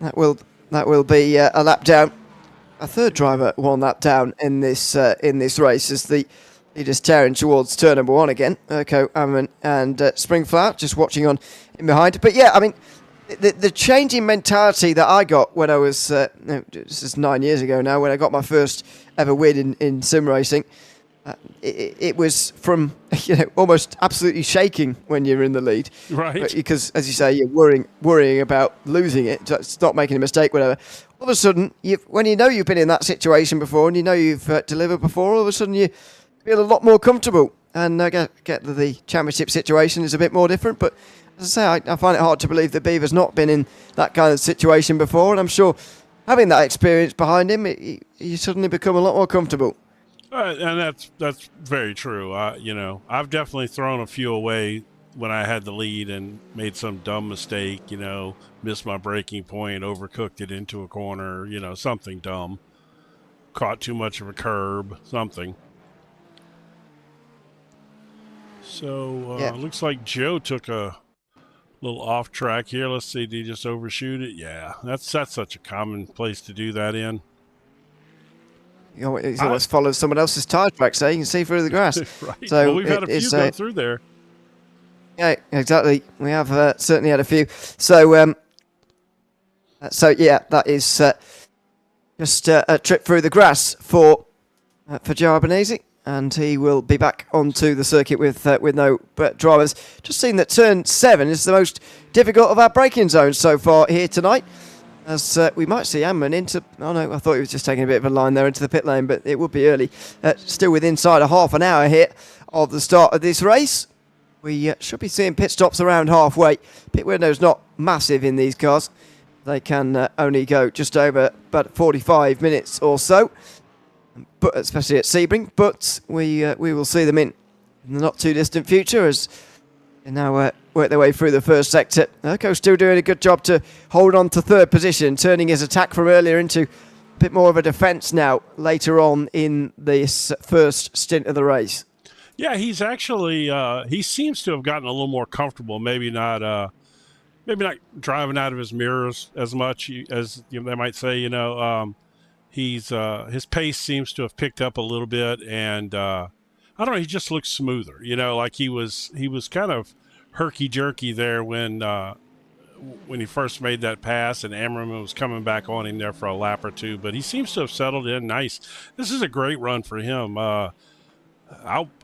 that will be a lap down. A third driver 1 lap down in this race as the leader's tearing towards turn number 1 again. Urco, Amman, and Springflower just watching on in behind. But yeah, I mean, the change in mentality that I got when I was this is 9 years ago now, when I got my first ever win in sim racing. It was from almost absolutely shaking when you're in the lead, right? Because as you say, you're worrying about losing it, just not making a mistake, whatever. All of a sudden, when you've been in that situation before and you've delivered before, all of a sudden you feel a lot more comfortable. And I get that the championship situation is a bit more different, but as I say, I find it hard to believe that Beaver's not been in that kind of situation before, and I'm sure having that experience behind him, you suddenly become a lot more comfortable. And that's very true. I've definitely thrown a few away when I had the lead and made some dumb mistake, missed my braking point, overcooked it into a corner, something dumb. Caught too much of a curb, something. So looks like Joe took a little off track here. Let's see, did he just overshoot it? Yeah, that's such a common place to do that in. He's almost followed someone else's tire track, so you can see through the grass. Right. So we've had a few go through there. Yeah, exactly. We have certainly had a few. So that is just a trip through the grass for Joe Albanese. and he will be back onto the circuit with no dramas. Just seen that turn 7 is the most difficult of our braking zones so far here tonight, as we might see Amman into... Oh no, I thought he was just taking a bit of a line there into the pit lane, but it would be early. Still with inside a half an hour here of the start of this race. We should be seeing pit stops around halfway. Pit window's not massive in these cars. They can only go just over about 45 minutes or so, but especially at Sebring. But we will see them in the not too distant future as they now work their way through the first sector. Erko's still doing a good job to hold on to third position, turning his attack from earlier into a bit more of a defence now later on in this first stint of the race. Yeah, he's actually he seems to have gotten a little more comfortable. Maybe not driving out of his mirrors as much as they might say. He's his pace seems to have picked up a little bit, and I don't know. He just looks smoother. Like he was kind of herky jerky there when he first made that pass, and Ammerman was coming back on him there for a lap or two. But he seems to have settled in nice. This is a great run for him. I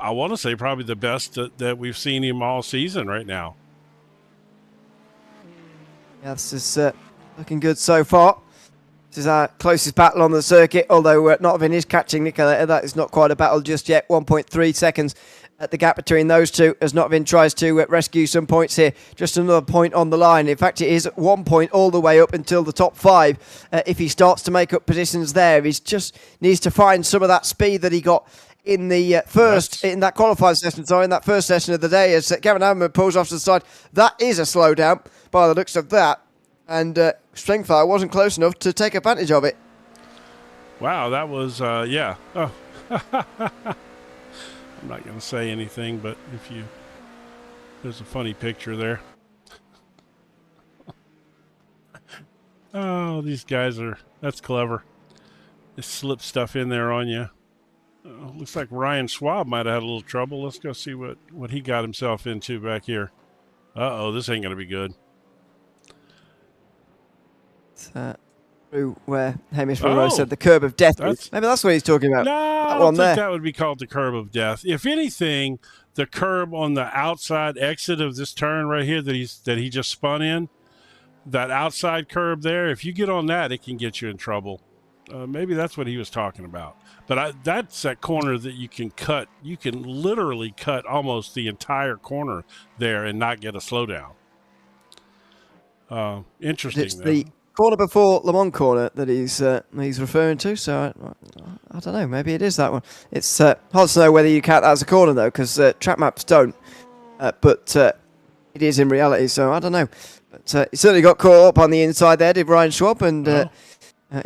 want to say probably the best that we've seen him all season right now. Yeah, this is looking good so far. This is our closest battle on the circuit, although Notvin is catching Nicoletta. That is not quite a battle just yet. 1.3 seconds at the gap between those two as Notvin tries to rescue some points here. Just another point on the line. In fact, it is 1 point all the way up until the top 5. If he starts to make up positions there, he just needs to find some of that speed that he got in the in that qualifying session, in that first session of the day, as Gavin Ammerman pulls off to the side. That is a slowdown by the looks of that, and Strengthfire wasn't close enough to take advantage of it. Wow, that was yeah. Oh. I'm not going to say anything, but there's a funny picture there. Oh, these guys that's clever. They slip stuff in there on you. Looks like Ryan Schwab might have had a little trouble. Let's go see what he got himself into back here. Uh-oh, this ain't going to be good. Through where Hamish Monroe said the curb of death. Maybe that's what he's talking about. No, I don't think that would be called the curb of death. If anything, the curb on the outside exit of this turn right here that he just spun in, that outside curb there, if you get on that, it can get you in trouble. Maybe that's what he was talking about. But that's that corner that you can cut. You can literally cut almost the entire corner there and not get a slowdown. Interesting. It's the corner before Le Mans corner that he's referring to. So I don't know. Maybe it is that one. It's hard to know whether you count that as a corner though, because track maps don't. But it is in reality. So I don't know. But he certainly got caught up on the inside there, did Ryan Schwab, and.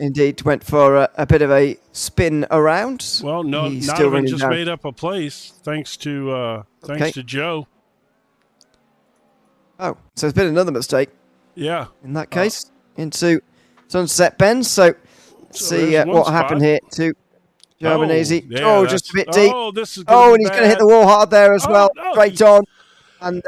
Indeed, went for a bit of a spin around. Well, no, Notvin just made up a place thanks to Joe. Oh, so there's been another mistake. Yeah. In that case, into Sunset Bend. So let's see what happened here to Joe Benesi. Yeah, just a bit deep. This is and he's going to hit the wall hard there as well. No, straight on. And,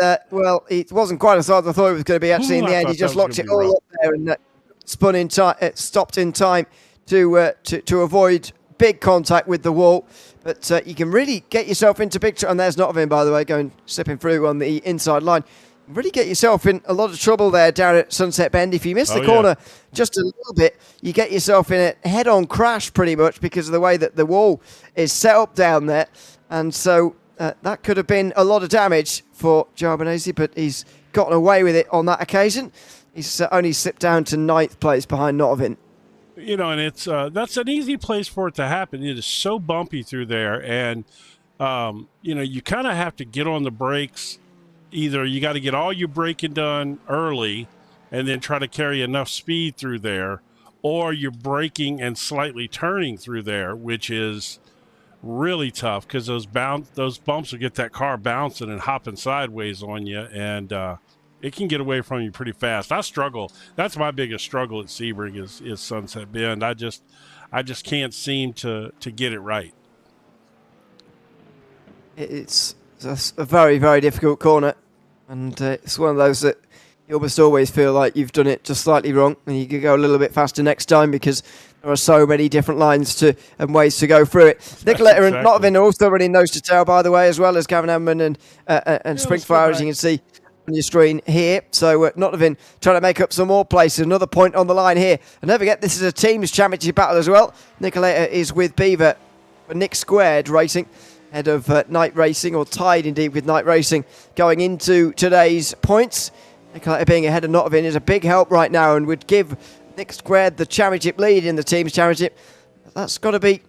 it wasn't quite as hard as I thought it was going to be actually in the end. He just locked it all up there and... spun in time, stopped in time to avoid big contact with the wall. But you can really get yourself into big trouble. And there's Notvin, by the way, slipping through on the inside line. Really get yourself in a lot of trouble there down at Sunset Bend. If you miss the corner just a little bit, you get yourself in a head-on crash pretty much because of the way that the wall is set up down there. And so that could have been a lot of damage for Joe Benesi, but he's gotten away with it on that occasion. He's only slipped down to 9th place behind Notvin. And it's that's an easy place for it to happen. It is so bumpy through there, and you kind of have to get on the brakes. Either you got to get all your braking done early, and then try to carry enough speed through there, or you're braking and slightly turning through there, which is really tough because those bumps will get that car bouncing and hopping sideways on you, and it can get away from you pretty fast. I struggle. That's my biggest struggle at Sebring is Sunset Bend. I just can't seem to get it right. It's a very, very difficult corner, and it's one of those that you almost always feel like you've done it just slightly wrong, and you could go a little bit faster next time because There are so many different lines and ways to go through it. Nicoletta and Notovin are also running nose to tail, by the way, as well as Cunningham and Springfire, as you can see on your screen here. So Notovin trying to make up some more places. Another point on the line here. And don't forget, this is a team's championship battle as well. Nicoletta is with Beaver for Nick Squared Racing, head of Night Racing, or tied indeed with Night Racing going into today's points. Nicoletta being ahead of Notovin is a big help right now and would give Nick Squared the championship lead in the team's championship. That's got to be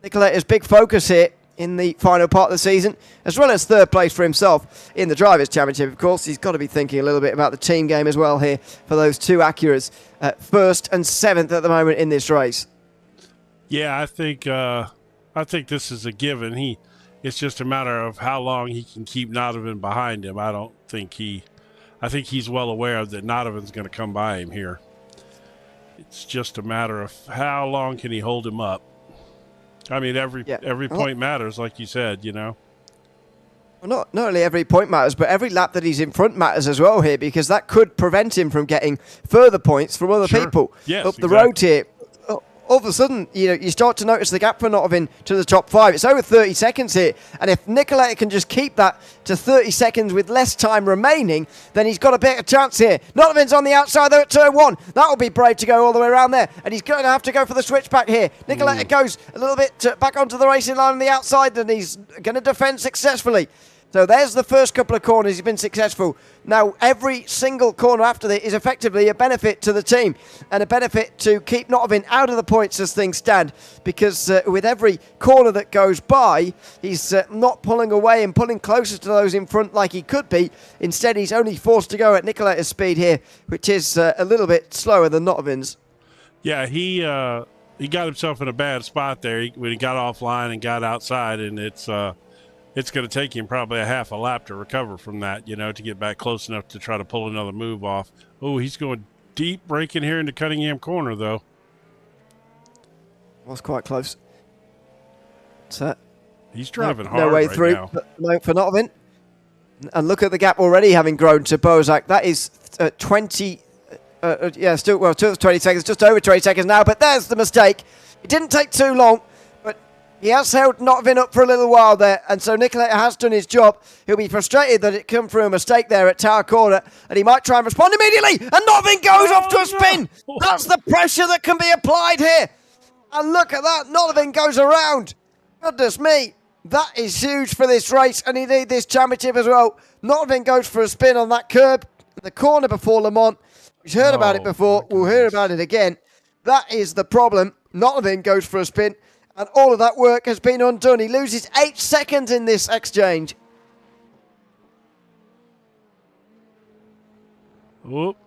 Nicoletta's big focus here in the final part of the season, as well as third place for himself in the Drivers' Championship, of course. He's got to be thinking a little bit about the team game as well here for those two Acuras, first and seventh at the moment in this race. Yeah, I think this is a given. It's just a matter of how long he can keep Notovin behind him. I think he's well aware of that Notovin's going to come by him here. It's just a matter of how long can he hold him up. I mean, every point matters, like you said, you know. Well, not only every point matters, but every lap that he's in front matters as well here, because that could prevent him from getting further points from other people up the road here. All of a sudden, you start to notice the gap for Notovin to the top five. It's over 30 seconds here. And if Nicoletta can just keep that to 30 seconds with less time remaining, then he's got a better chance here. Notovin's on the outside there at turn one. That'll be brave to go all the way around there. And he's going to have to go for the switchback here. Nicoletta goes a little bit back onto the racing line on the outside, and he's going to defend successfully. So there's the first couple of corners. He's been successful. Now, every single corner after that is effectively a benefit to the team and a benefit to keep Notovin out of the points as things stand, because with every corner that goes by, he's not pulling away and pulling closer to those in front like he could be. Instead, he's only forced to go at Nicoletta's speed here, which is a little bit slower than Notovin's. Yeah, he got himself in a bad spot there when he got offline and got outside, and it's going to take him probably a half a lap to recover from that, to get back close enough to try to pull another move off. Oh, he's going deep braking here into Cunningham corner, though. Was quite close. So he's driving hard no way right through now. For Notovin. And look at the gap already having grown to Bozak. That is 20... still 20 seconds, just over 20 seconds now, but there's the mistake. It didn't take too long. He has held Notovin up for a little while there, and so Nicoletta has done his job. He'll be frustrated that it come through a mistake there at Tower Corner, and he might try and respond immediately, and Notovin goes off to a spin! No. That's the pressure that can be applied here! And look at that, Notovin goes around! Goodness me, that is huge for this race, and indeed this championship as well. Notovin goes for a spin on that curb, the corner before Le Mans. We've heard about it before, we'll hear about it again. That is the problem. Notovin goes for a spin. And all of that work has been undone. He loses 8 seconds in this exchange. Whoop.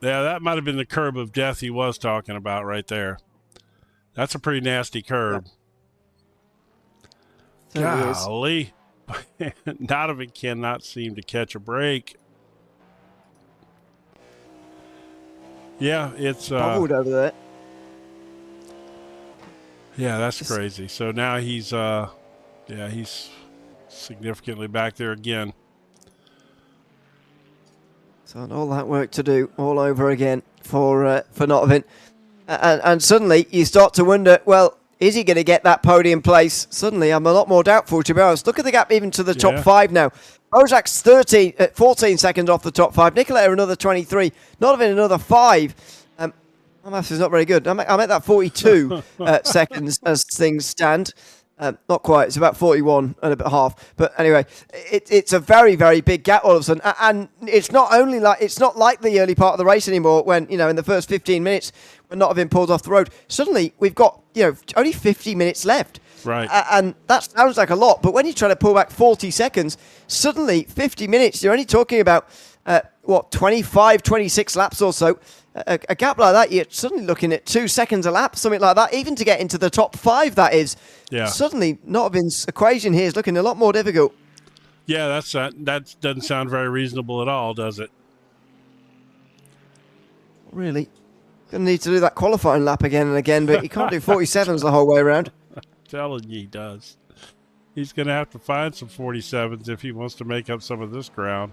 Yeah, that might have been the curb of death he was talking about right there. That's a pretty nasty curb. Golly. Notovin cannot seem to catch a break. Yeah, it's... bubbled over there. Yeah, that's crazy. So now he's significantly back there again. So all that work to do all over again for Notovin. And suddenly you start to wonder, well, is he going to get that podium place? Suddenly I'm a lot more doubtful, to be honest. Look at the gap even to the top five now. Bozak's 14 seconds off the top five. Nicoletta another 23. Notovin another 5. My maths is not very good. I'm at that 42 seconds as things stand. Not quite. It's about 41 and a half. But anyway, it's a very, very big gap all of a sudden. And it's not like the early part of the race anymore when, in the first 15 minutes when Notovin pulls off the road. Suddenly we've got, only 50 minutes left. Right. And that sounds like a lot. But when you try to pull back 40 seconds, suddenly 50 minutes, you're only talking about, 25, 26 laps or so. A gap like that, you're suddenly looking at 2 seconds a lap, something like that, even to get into the top 5, that is. Yeah. Suddenly, Notovin's equation here is looking a lot more difficult. Yeah, that doesn't sound very reasonable at all, does it? Really. Going to need to do that qualifying lap again and again, but he can't do 47s the whole way around. I'm telling you he does. He's going to have to find some 47s if he wants to make up some of this ground.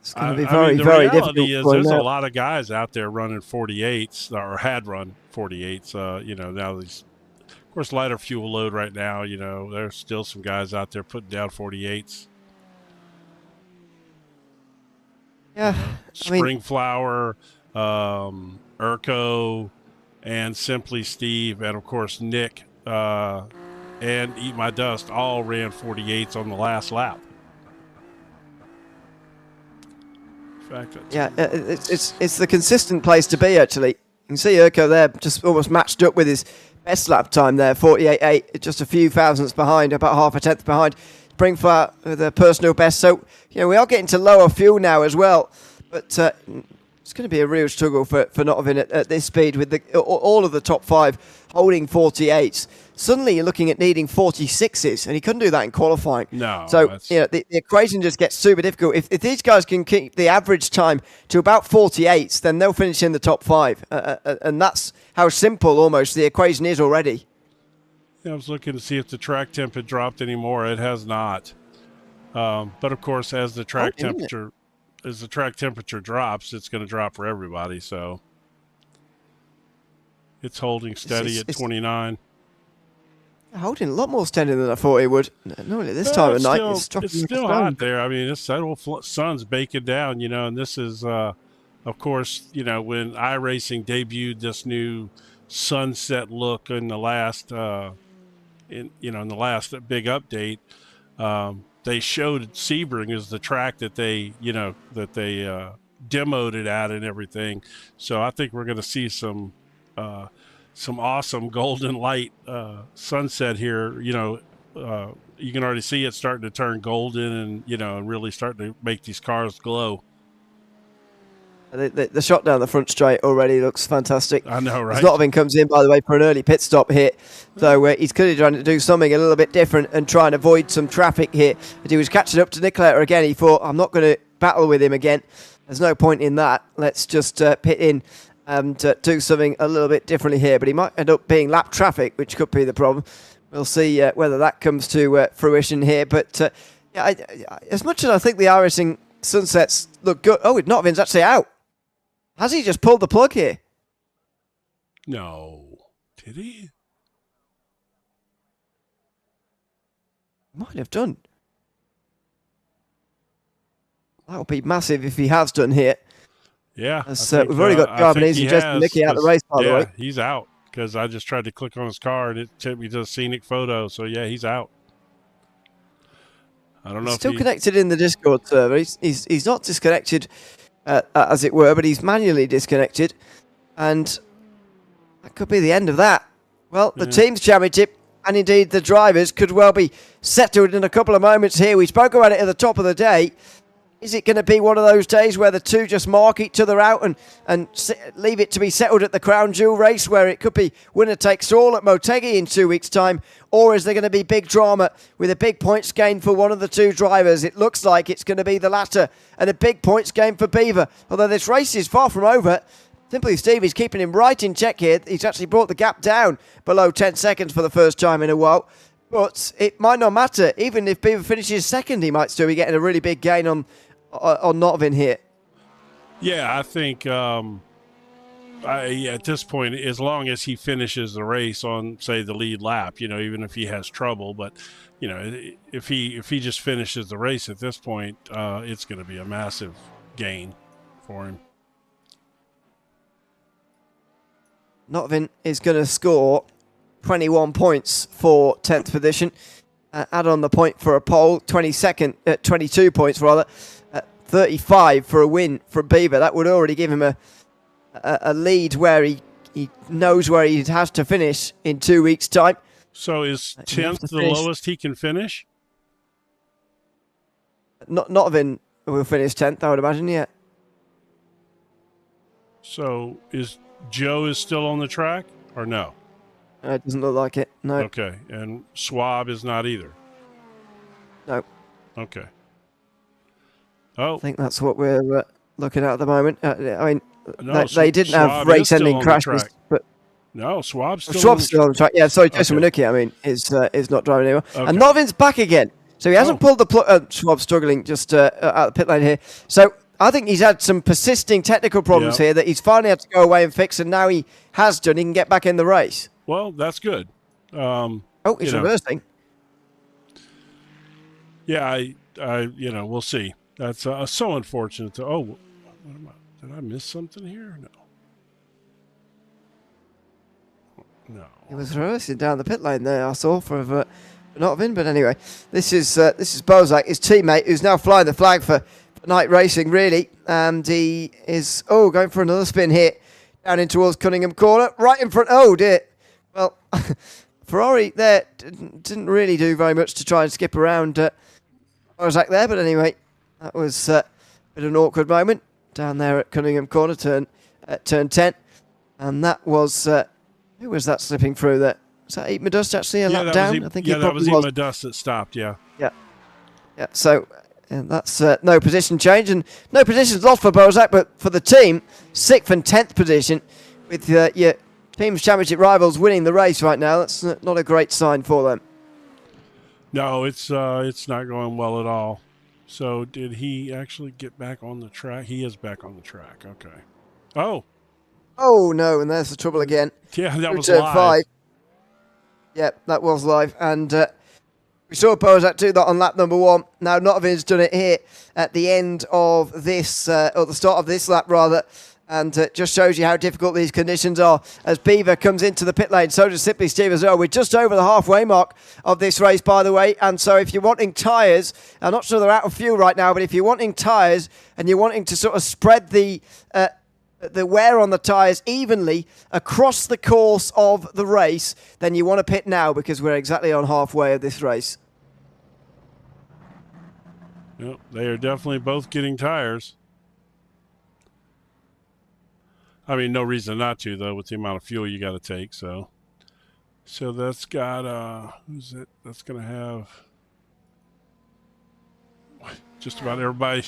It's going to be I very, mean, the very reality difficult. is there's a lot of guys out there running 48s or had run 48s. Now these, of course, lighter fuel load right now. There's still some guys out there putting down 48s. Yeah, Springflower, Urco, and Simply Steve, and of course Nick and Eat My Dust all ran 48s on the last lap. In fact, it's the consistent place to be. Actually, you can see Urco there, just almost matched up with his best lap time there, 48.8, just a few thousandths behind, about half a tenth behind. Springflower with a personal best. So we are getting to lower fuel now as well, but it's going to be a real struggle for Notvin at this speed with all of the top 5 holding 48s. Suddenly you're looking at needing 46s, and he couldn't do that in qualifying. No. So the equation just gets super difficult. If these guys can keep the average time to about 48s, then they'll finish in the top 5, and that's how simple almost the equation is already. I was looking to see if the track temp had dropped anymore. It has not. But of course, as the track temperature drops, it's going to drop for everybody. So it's holding steady at 29. Holding a lot more steady than I thought it would. Normally this time of night, it's still hot there. I mean, the sun's baking down, and this is, of course, when iRacing debuted this new sunset look in the last, in the last big update, they showed Sebring as the track that they demoed it at and everything. So I think we're going to see some awesome golden light sunset here. You can already see it starting to turn golden and really starting to make these cars glow. The shot down the front straight already looks fantastic. I know, right? Notvin comes in, by the way, for an early pit stop here. So he's clearly trying to do something a little bit different and try and avoid some traffic here. But he was catching up to Nicola again. He thought, I'm not going to battle with him again. There's no point in that. Let's just pit in and do something a little bit differently here. But he might end up being lap traffic, which could be the problem. We'll see whether that comes to fruition here. But as much as I think the iRacing sunsets look good... Oh, Notvin's actually out. Has he just pulled the plug here? No. Did he? Might have done. That would be massive if he has done here. Yeah. We've already got Garbonese and Justin Nicky out of the race, by the way. He's out because I just tried to click on his car and it took me to a scenic photo. So, yeah, he's out. I don't know if still connected in the Discord server. He's not disconnected... as it were, but he's manually disconnected, and that could be the end of that. Well, the team's championship, and indeed the drivers, could well be settled in a couple of moments here. We spoke about it at the top of the day. Is it going to be one of those days where the two just mark each other out and leave it to be settled at the Crown Jewel race, where it could be winner takes all at Motegi in 2 weeks' time? Or is there going to be big drama with a big points gain for one of the two drivers? It looks like it's going to be the latter, and a big points gain for Beaver. Although this race is far from over. Simply Steve is keeping him right in check here. He's actually brought the gap down below 10 seconds for the first time in a while. But it might not matter. Even if Beaver finishes second, he might still be getting a really big gain on Notvin here. Yeah, I think at this point, as long as he finishes the race on, say, the lead lap, even if he has trouble, but if he just finishes the race at this point, it's going to be a massive gain for him. Notvin is going to score 21 points for 10th position. Add on the point for a pole, 22 points rather. 35 for a win from Beaver. That would already give him a lead where he knows where he has to finish in 2 weeks' time. So is 10th the lowest he can finish? Notvin will finish 10th, I would imagine, yeah. So Joe is still on the track or no? It doesn't look like it, no. Okay, and Schwab is not either? No. Okay. Oh, I think that's what we're looking at the moment. I mean, no, they didn't have race-ending crashes, but no, Schwab's still on the track. Yeah, sorry, Jason Manucci, I mean, is not driving anymore. Okay. And Novin's back again, so he hasn't pulled the plug. Schwab's struggling just out of the pit lane here. So I think he's had some persisting technical problems here that he's finally had to go away and fix, and now he has done. He can get back in the race. Well, that's good. He's reversing. Yeah, we'll see. That's so unfortunate. Did I miss something here? No. He was reversing down the pit lane there, I saw, for not in. But anyway, this is Bozak, his teammate, who's now flying the flag for night racing, really. And he is, going for another spin here. Down in towards Cunningham corner. Right in front. Oh, dear. Well, Ferrari there didn't really do very much to try and skip around Bozak there. But anyway, that was a bit of an awkward moment down there at Cunningham corner, turn 10. And that was... who was that slipping through there? Was that Eat Dust actually a lap down? I think that was Eat Dust that stopped, yeah. Yeah. So that's no position change and no positions lost for Bozak, but for the team, 6th and 10th position with your team's championship rivals winning the race right now. That's not a great sign for them. No, it's not going well at all. So did he actually get back on the track? He is back on the track. Okay. Oh, no, and there's the trouble again. Yeah, that was live. 5. Yep, that was live. And we saw Bozak do that on lap number 1. Now, Notovin's done it here at the end of this, or the start of this lap, rather. And just shows you how difficult these conditions are as Beaver comes into the pit lane. So does Simply Steve as well. We're just over the halfway mark of this race, by the way. And so if you're wanting tyres, I'm not sure they're out of fuel right now, but if you're wanting tyres and you're wanting to sort of spread the wear on the tyres evenly across the course of the race, then you want to pit now because we're exactly on halfway of this race. Yep, they are definitely both getting tyres. I mean, no reason not to, though, with the amount of fuel you got to take. So that's got, who's it? That's going to have just about everybody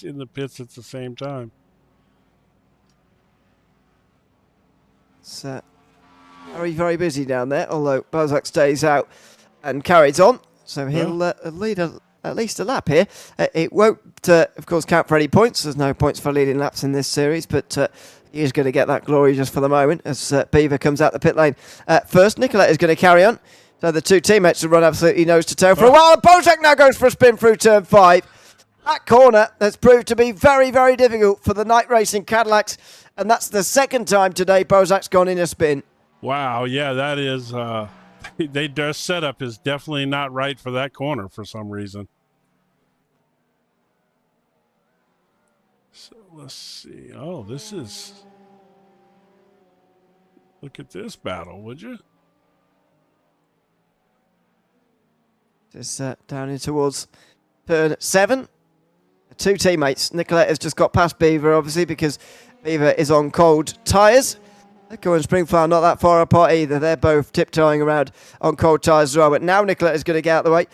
in the pits at the same time. It's very, very busy down there, although Bozak stays out and carries on. So he'll lead at least a lap here. It won't, of course, count for any points. There's no points for leading laps in this series, but he is going to get that glory just for the moment as Beaver comes out the pit lane. First, Nicolette is going to carry on. So the two teammates will run absolutely nose to toe for a while. Bozak now goes for a spin through turn 5. That corner has proved to be very, very difficult for the night racing Cadillacs. And that's the second time today Bozak's gone in a spin. Wow, yeah, that is... their setup is definitely not right for that corner for some reason. So let's see. Oh, this is... Look at this battle, would you? Just down in towards turn 7. Two teammates. Nicolette has just got past Beaver, obviously, because Beaver is on cold tyres. Echo and Springflower not that far apart either. They're both tiptoeing around on cold tyres as well. But now Nicolette is going to get out of the way.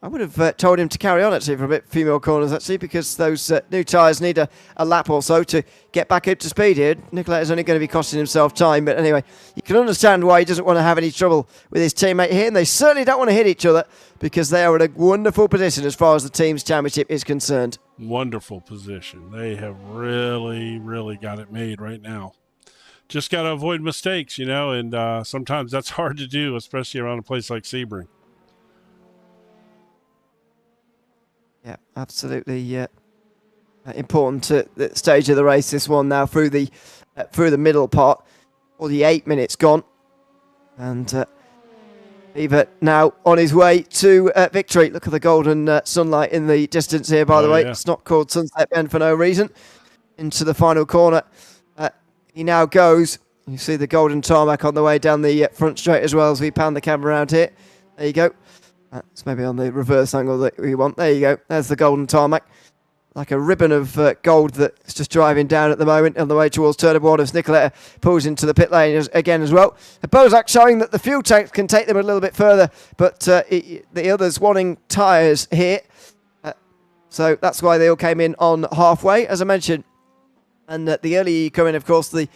I would have told him to carry on, actually, for a few more corners, actually, because those new tyres need a lap or so to get back up to speed here. Nicolette is only going to be costing himself time. But anyway, you can understand why he doesn't want to have any trouble with his teammate here. And they certainly don't want to hit each other because they are in a wonderful position as far as the team's championship is concerned. Wonderful position. They have really, really got it made right now. Just got to avoid mistakes, and sometimes that's hard to do, especially around a place like Sebring. Yeah, absolutely important to the stage of the race, this one now through the middle part. 48 minutes gone. And Beaver now on his way to victory. Look at the golden sunlight in the distance here, by the way. Yeah. It's not called Sunset Bend for no reason. Into the final corner. He now goes. You see the golden tarmac on the way down the front straight as well as we pan the camera around here. There you go. It's maybe on the reverse angle that we want. There you go. There's the golden tarmac. Like a ribbon of gold that's just driving down at the moment on the way towards turn 1 as Nicoletta pulls into the pit lane again as well. Bozak showing that the fuel tanks can take them a little bit further, but the others wanting tyres here. So that's why they all came in on halfway, as I mentioned. And the earlier you come in, of course, the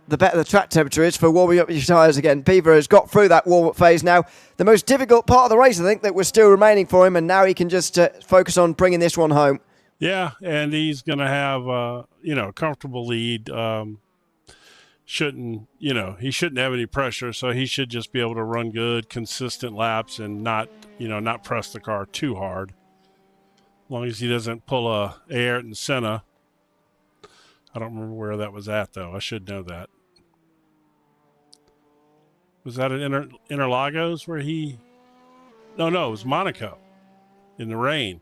better the track temperature is for warming up your tyres again. Beaver has got through that warm-up phase now. The most difficult part of the race, I think, that was still remaining for him, and now he can just focus on bringing this one home. Yeah, and he's going to have a comfortable lead. He shouldn't have any pressure, so he should just be able to run good, consistent laps and not press the car too hard. As long as he doesn't pull a Ayrton Senna. I don't remember where that was at, though. I should know that. Was that at Interlagos where he... No, it was Monaco in the rain,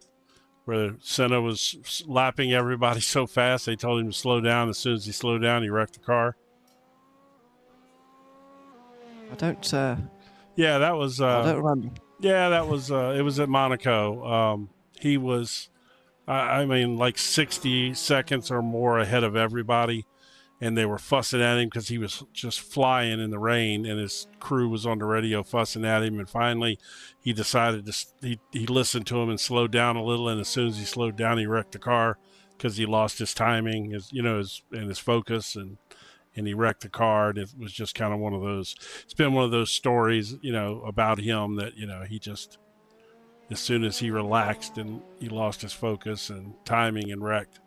where Senna was lapping everybody so fast they told him to slow down. As soon as he slowed down, he wrecked the car. I don't. Yeah, that was. I don't remember. Yeah, that was. It was at Monaco. He was, like 60 seconds or more ahead of everybody, and they were fussing at him because he was just flying in the rain, and his crew was on the radio fussing at him. And finally, he decided to. He listened to him and slowed down a little. And as soon as he slowed down, he wrecked the car because he lost his timing, his focus, and he wrecked the car. And it was just kind of one of those. It's been one of those stories, about him that he just, as soon as he relaxed and he lost his focus and timing and wrecked.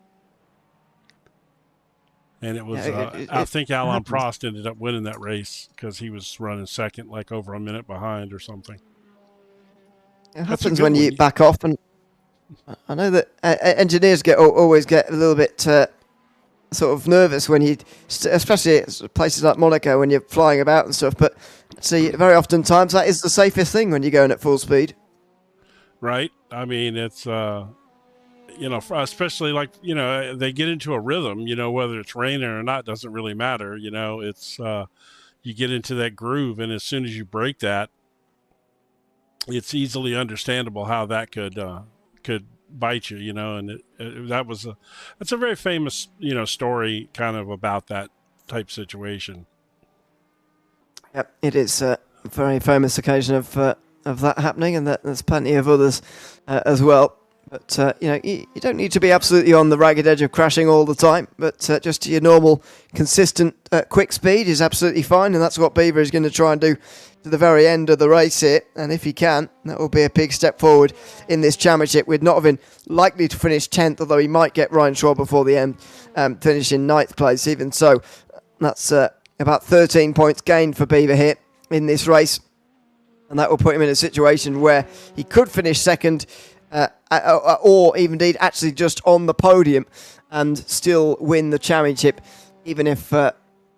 And it was, I think Alain Prost ended up winning that race because he was running second, like over a minute behind or something. It happens when you back off, and I know that engineers always get a little bit sort of nervous when you, especially at places like Monaco, when you're flying about and stuff. But see, very often times that is the safest thing when you're going at full speed. Right. I mean, it's especially like they get into a rhythm. Whether it's raining or not doesn't really matter. It's you get into that groove, and as soon as you break that, it's easily understandable how that could bite you, and that's a very famous, story kind of about that type situation. Yep, it is a very famous occasion of that happening, and there's plenty of others as well. But you don't need to be absolutely on the ragged edge of crashing all the time, but just your normal, consistent, quick speed is absolutely fine, and that's what Beaver is going to try and do to the very end of the race here. And if he can, that will be a big step forward in this championship. We'd not have been likely to finish 10th, although he might get Ryan Schwab before the end, finish in 9th place. Even so, that's about 13 points gained for Beaver here in this race, and that will put him in a situation where he could finish second, or even indeed actually just on the podium and still win the championship, even if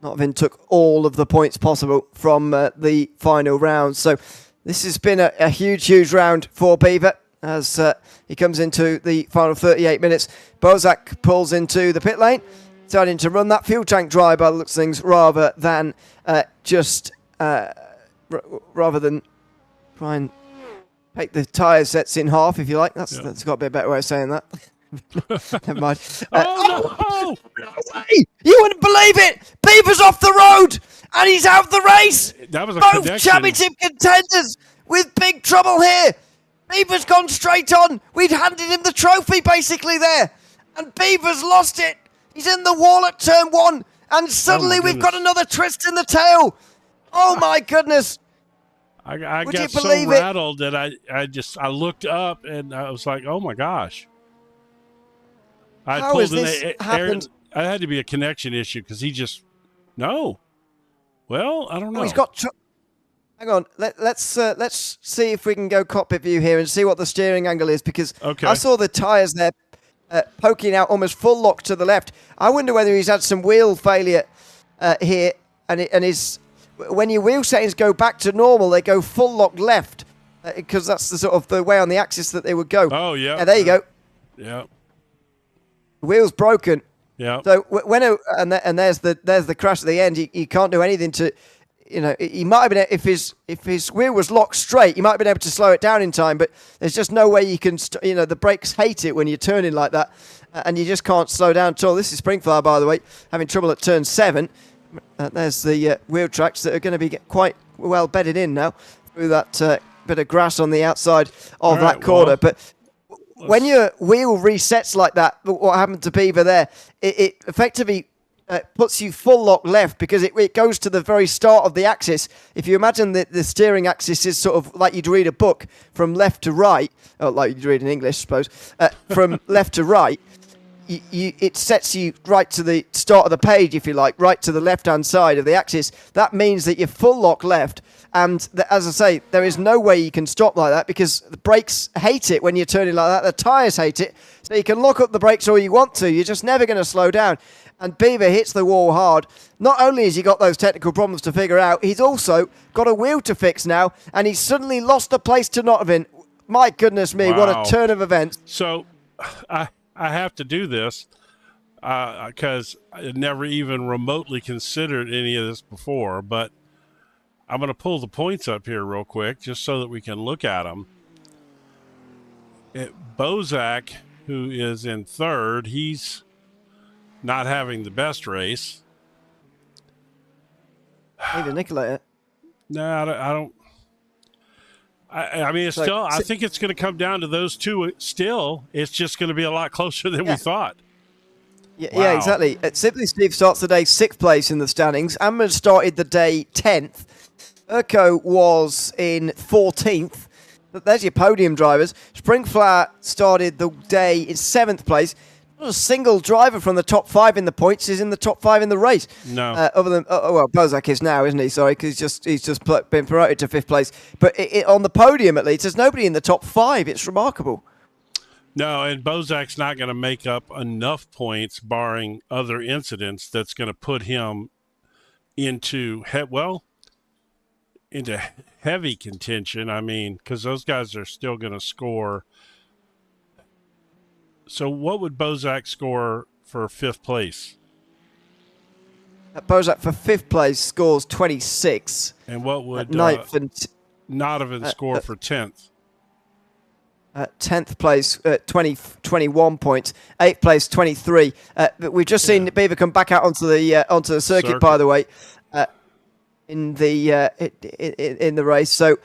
Notvin took all of the points possible from the final round. So this has been a huge round for Beaver as he comes into the final 38 minutes. Bozak pulls into the pit lane, starting to run that fuel tank dry by the looks of things, rather than try and take the tyre sets in half, if you like. That's got to be a better way of saying that. Never mind. No way! You wouldn't believe it! Beaver's off the road, and he's out the race. That was both championship contenders with big trouble here. Beaver's gone straight on. We'd handed him the trophy basically there, and Beaver's lost it. He's in the wall at turn 1, and suddenly we've got another twist in the tail. Oh my goodness! I got so rattled that I looked up and I was like, oh my gosh. How has this happened? I had to be a connection issue because he just, no. Well, I don't know. He's got, hang on, let's see if we can go cockpit view here and see what the steering angle is, because I saw the tyres there poking out almost full lock to the left. I wonder whether he's had some wheel failure here, and his... When your wheel settings go back to normal, they go full lock left, because that's the sort of the way on the axis that they would go. Oh, yeah. And there you go. Yeah. The wheel's broken. Yeah. So and there's the crash at the end. He can't do anything to, he might have been, if his wheel was locked straight, he might have been able to slow it down in time, but there's just no way you can, the brakes hate it when you're turning like that, and you just can't slow down at all. This is Springflower, by the way, having trouble at turn 7. There's the wheel tracks that are going to be quite well bedded in now through that bit of grass on the outside of that corner. But when your wheel resets like that, what happened to Beaver there, it effectively puts you full lock left because it goes to the very start of the axis. If you imagine that the steering axis is sort of like you'd read a book from left to right, or like you'd read in English, I suppose, from left to right, it sets you right to the start of the page, if you like, right to the left-hand side of the axis. That means that you're full lock left. And as I say, there is no way you can stop like that because the brakes hate it when you're turning like that. The tyres hate it. So you can lock up the brakes all you want to. You're just never going to slow down. And Beaver hits the wall hard. Not only has he got those technical problems to figure out, he's also got a wheel to fix now. And he's suddenly lost the place to Notvin. My goodness me, wow. What a turn of events. So I have to do this because I never even remotely considered any of this before. But I'm going to pull the points up here real quick just so that we can look at them. Bozak, who is in third, he's not having the best race. Maybe Nicolette. No, I don't. I mean, it's like, still. I think it's going to come down to those two. Still, it's just going to be a lot closer than we thought. Yeah, wow. Yeah, exactly. Simply Steve starts the day 6th place in the standings. Amman started the day 10th. Urko was in 14th. But there's your podium drivers. Springflower started the day in 7th place. Not a single driver from the top 5 in the points is in the top 5 in the race. No. Other than, well, Bozak is now, isn't he? Sorry, because he's just been promoted to 5th place. But on the podium, at least, there's nobody in the top 5. It's remarkable. No, and Bozak's not going to make up enough points, barring other incidents, that's going to put him into heavy contention. I mean, because those guys are still going to score. So what would Bozak score for 5th place? Bozak for 5th place scores 26. And what would Notvin score for 10th? 10th place, 21 points. 8th place, 23. We've just seen Beaver come back out onto the circuit, by the way, in the race. So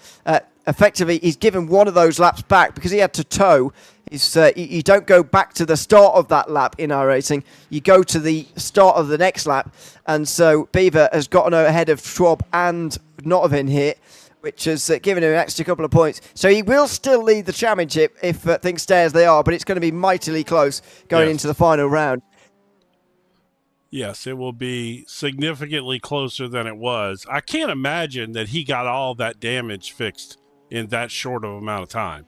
effectively, he's given one of those laps back because he had to tow. You don't go back to the start of that lap in our racing. You go to the start of the next lap. And so Beaver has gotten ahead of Schwab and Notvin here, which has given him an extra couple of points. So he will still lead the championship if things stay as they are, but it's going to be mightily close going into the final round. Yes, it will be significantly closer than it was. I can't imagine that he got all that damage fixed in that short of amount of time.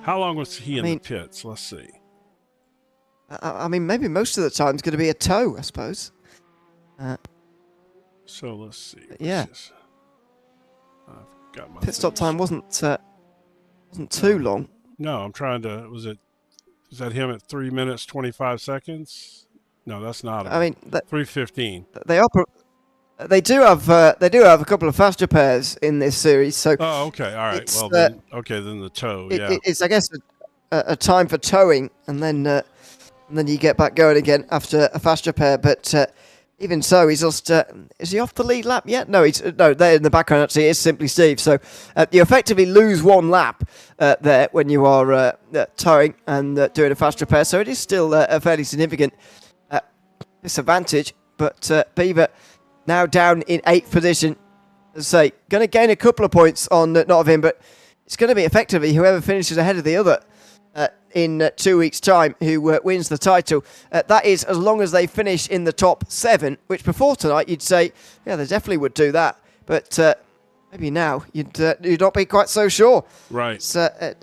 How long was he in the pits? Let's see. I mean, maybe most of the time it's going to be a tow, I suppose. So let's see. Yeah. I've got my pit stop time wasn't too long. No, I'm trying to. Is that him at 3 minutes 25 seconds? No, that's not him. I mean, 3:15. They do have a couple of faster pairs in this series. So okay, all right. Well, then the tow. It's I guess a time for towing, and then you get back going again after a faster pair. But even so, he's just is he off the lead lap yet? No, there in the background actually is Simply Steve. So you effectively lose one lap there when you are towing and doing a faster pair. So it is still a fairly significant disadvantage. But Beaver now down in 8th position. As I say, going to gain a couple of points on Notvin, but it's going to be effectively whoever finishes ahead of the other in 2 weeks' time who wins the title. That is as long as they finish in the top 7, which before tonight you'd say, yeah, they definitely would do that. But maybe now you'd not be quite so sure. Right. It's a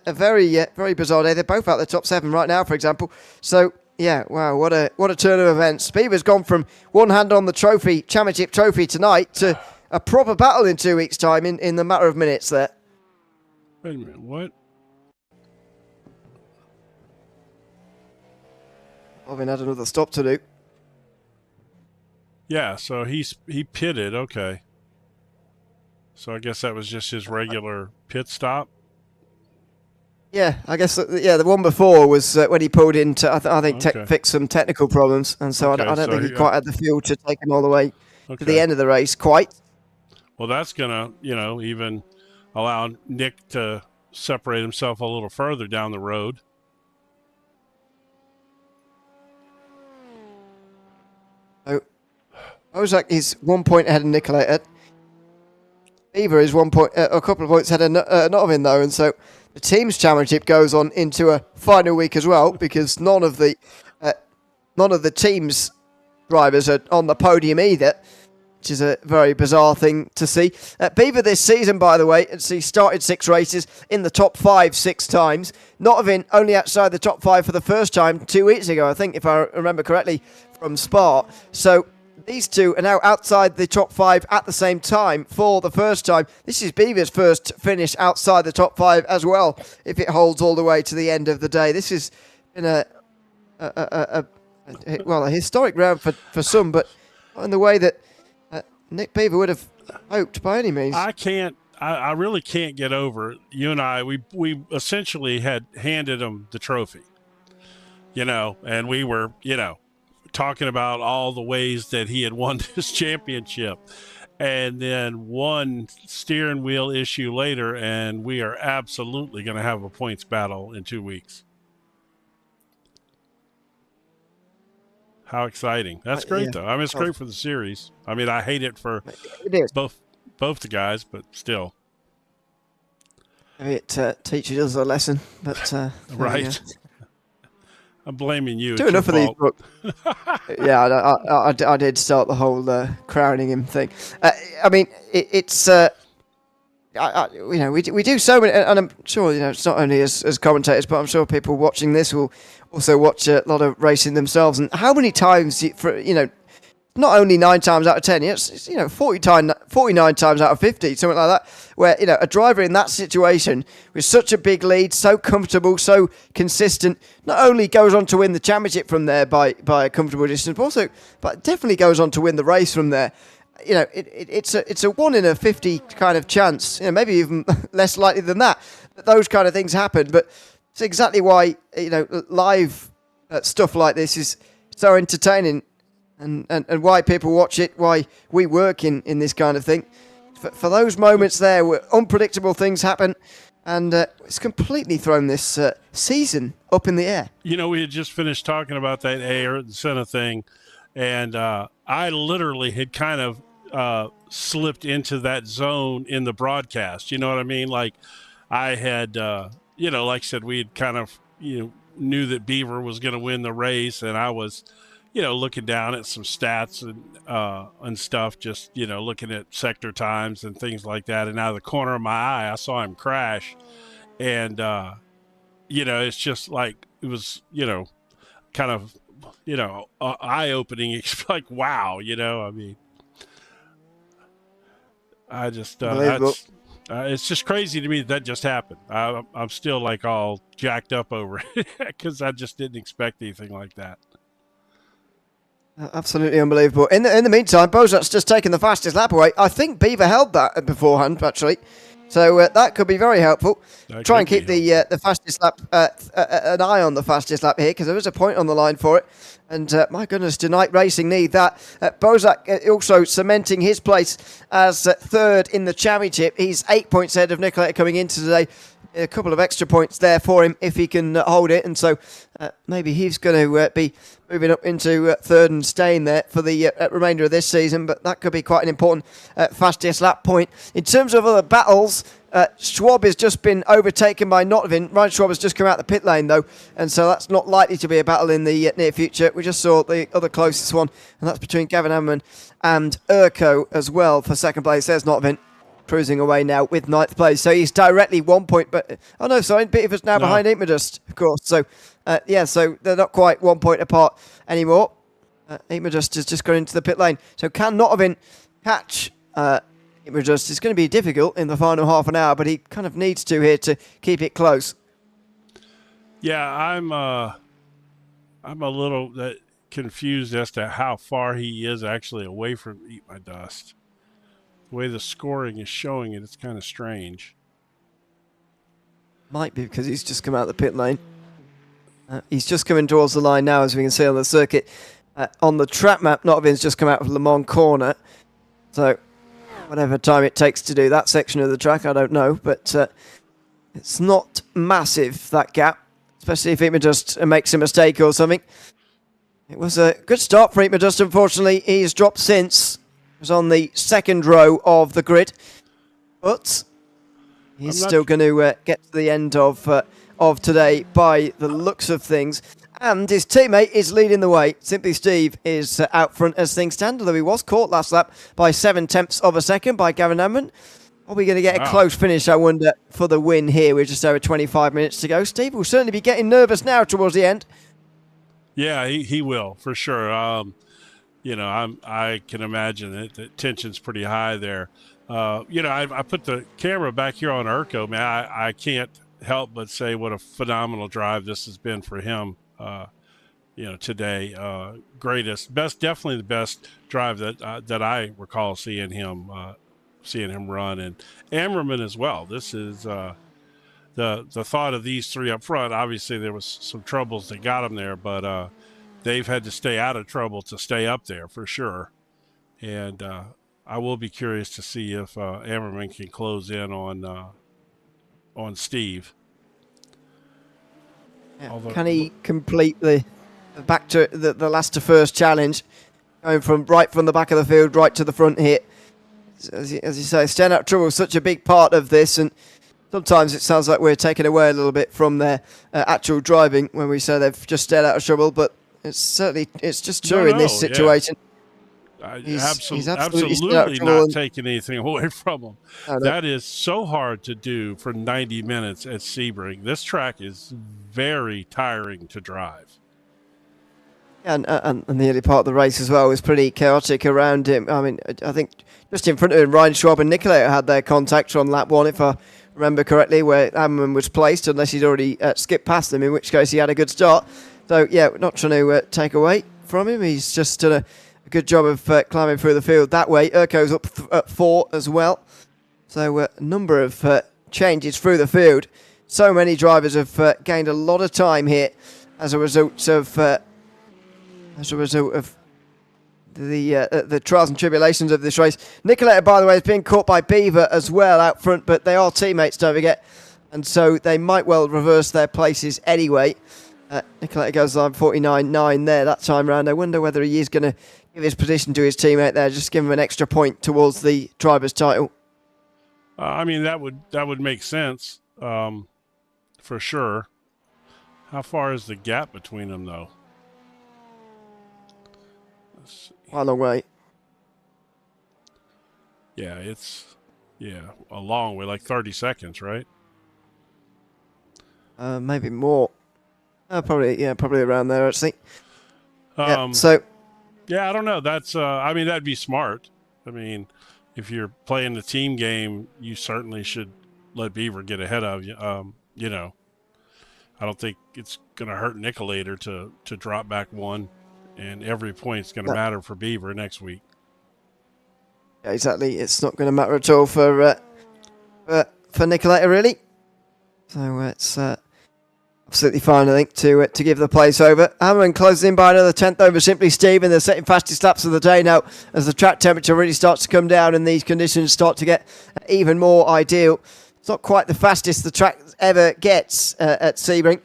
very, very bizarre day. They're both out the top 7 right now, for example. So, yeah, wow, what a turn of events. Beaver's gone from one hand on the championship trophy tonight to a proper battle in 2 weeks' time in the matter of minutes there. Wait a minute, what? Alvin had another stop to do. Yeah, so he pitted, okay. So I guess that was just his regular pit stop? Yeah, I guess, the one before was when he pulled into, I think, fixed some technical problems, and so I don't think he quite had the fuel to take him all the way to the end of the race, quite. Well, that's going to, even allow Nick to separate himself a little further down the road. Bozak is 1 point ahead of Nicoletta. Beaver is 1 point, a couple of points ahead of Notvin though, and so the teams championship goes on into a final week as well because none of the teams drivers are on the podium either, which is a very bizarre thing to see. Beaver this season, by the way, he started 6 races in the top 5 6 times. Notvin only outside the top 5 for the first time 2 weeks ago, I think, if I remember correctly, from Spa. So these two are now outside the top 5 at the same time for the first time. This is Beaver's first finish outside the top 5 as well, if it holds all the way to the end of the day. This has been a historic round for some, but not in the way that Nick Beaver would have hoped by any means. I really can't get over it. You and I, we essentially had handed him the trophy, and we were, talking about all the ways that he had won this championship, and then one steering wheel issue later, and we are absolutely going to have a points battle in 2 weeks. How exciting. That's great, though. I mean, it's great for the series. I mean, I hate it for both the guys, but still. Maybe it teaches us a lesson, but right. I'm blaming you. Do enough of these books. Yeah, I did start the whole crowning him thing. I mean, it's we do so many, and I'm sure it's not only as commentators, but I'm sure people watching this will also watch a lot of racing themselves. And how many times not only 9 times out of 10, it's 49 times out of 50, something like that, where a driver in that situation with such a big lead, so comfortable, so consistent, not only goes on to win the championship from there by a comfortable distance, but definitely goes on to win the race from there. It's a 1 in a 50 kind of chance, maybe even less likely than that those kind of things happen. But it's exactly why live stuff like this is so entertaining. And why people watch it, why we work in this kind of thing. For those moments there where unpredictable things happen, and it's completely thrown this season up in the air. We had just finished talking about that Ayrton Senna thing, and I literally had kind of slipped into that zone in the broadcast. You know what I mean? Like I had, like I said, we had kind of, knew that Beaver was going to win the race, and I was looking down at some stats and stuff, just, looking at sector times and things like that. And out of the corner of my eye, I saw him crash. And, it's just like, it was, kind of, eye-opening. It's like, wow, I mean, I just, it's just crazy to me that just happened. I'm still like all jacked up over it because I just didn't expect anything like that. Absolutely unbelievable. In the meantime, Bozak's just taken the fastest lap away. I think Beaver held that beforehand, actually. So that could be very helpful. Try and keep the fastest lap, an eye on the fastest lap here, because there is a point on the line for it. And my goodness, do Night Racing need that? Bozak also cementing his place as third in the championship. He's 8 points ahead of Nicoletta coming into today. A couple of extra points there for him if he can hold it, and so maybe he's going to be moving up into third and staying there for the remainder of this season, but that could be quite an important fastest lap point. In terms of other battles, Schwab has just been overtaken by Notvin. Ryan Schwab has just come out the pit lane though, and so that's not likely to be a battle in the near future. We just saw the other closest one, and that's between Gavin Amman and Urko as well for second place. There's Notvin cruising away now with 9th place, so he's directly 1 point, but Beaver's now behind Eatmadust, of course, so so they're not quite 1 point apart anymore. Eatmadust has just gone into the pit lane, so can Notvin catch Eatmadust? It's going to be difficult in the final half an hour, but he kind of needs to here to keep it close. Yeah, I'm a little confused as to how far he is actually away from Eatmadust. The way the scoring is showing it, it's kind of strange. Might be because he's just come out of the pit lane. He's just coming towards the line now, as we can see on the circuit. On the track map, Notvin's just come out of Le Mans corner. So, whatever time it takes to do that section of the track, I don't know. But it's not massive, that gap. Especially if Eatmadust makes a mistake or something. It was a good start for him, but just unfortunately he's dropped since. He was on the second row of the grid, but he's still going to get to the end of today by the looks of things. And his teammate is leading the way. Simply Steve is out front as things stand, although he was caught last lap by 0.7 of a second by Gavin Amman. Are we going to get a close finish, I wonder, for the win here with just over 25 minutes to go? Steve will certainly be getting nervous now towards the end. Yeah, he will, for sure. I can imagine that the tension's pretty high there. I put the camera back here on Urko, man. I can't help but say what a phenomenal drive this has been for him. Today, definitely the best drive that I recall seeing him run, and Ammerman as well. This is the thought of these three up front. Obviously, there was some troubles that got them there, but they've had to stay out of trouble to stay up there for sure. And I will be curious to see if Ammerman can close in on Steve. Yeah. Can he complete the back to the last to first challenge, going from the back of the field right to the front here? As you say, staying out of trouble is such a big part of this, and sometimes it sounds like we're taken away a little bit from their actual driving when we say they've just stayed out of trouble, but it's just true in this situation. Yeah. He's absolutely not taking anything away from him. That is so hard to do for 90 minutes at Sebring. This track is very tiring to drive. And the early part of the race as well was pretty chaotic around him. I mean, I think just in front of him, Ryan Schwab and Nicolator had their contact on lap 1, if I remember correctly, where Amman was placed, unless he'd already skipped past them, in which case he had a good start. So, yeah, we're not trying to take away from him. He's just done a good job of climbing through the field that way. Urko's up at 4 as well. So a number of changes through the field. So many drivers have gained a lot of time here as a result of the trials and tribulations of this race. Nicolator, by the way, is being caught by Beaver as well out front, but they are teammates, don't forget, and so they might well reverse their places anyway. Nicolator goes on 49.9 there that time round. I wonder whether he is going to give his position to his teammate there, just give him an extra point towards the driver's title. I mean, that would make sense, for sure. How far is the gap between them, though? Quite a long way. Yeah, it's a long way, like 30 seconds, right? Maybe more. Probably around there, actually. I don't know. That's that'd be smart. I mean, if you're playing the team game, you certainly should let Beaver get ahead of you. I don't think it's going to hurt Nicolator to drop back one, and every point's going to matter for Beaver next week. Yeah, exactly. It's not going to matter at all for Nicolator, really. So it's absolutely fine, I think, to give the place over. Amman closes in by another 10th over Simply Steve, and they're setting fastest laps of the day now as the track temperature really starts to come down and these conditions start to get even more ideal. It's not quite the fastest the track ever gets at Sebring.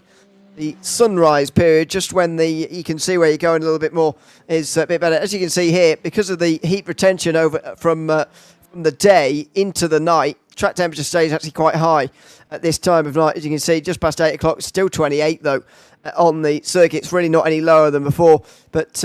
The sunrise period, just when you can see where you're going a little bit more, is a bit better. As you can see here, because of the heat retention over from the day into the night, track temperature stays actually quite high at this time of night. As you can see, just past 8 o'clock, still 28 though on the circuit. It's really not any lower than before, but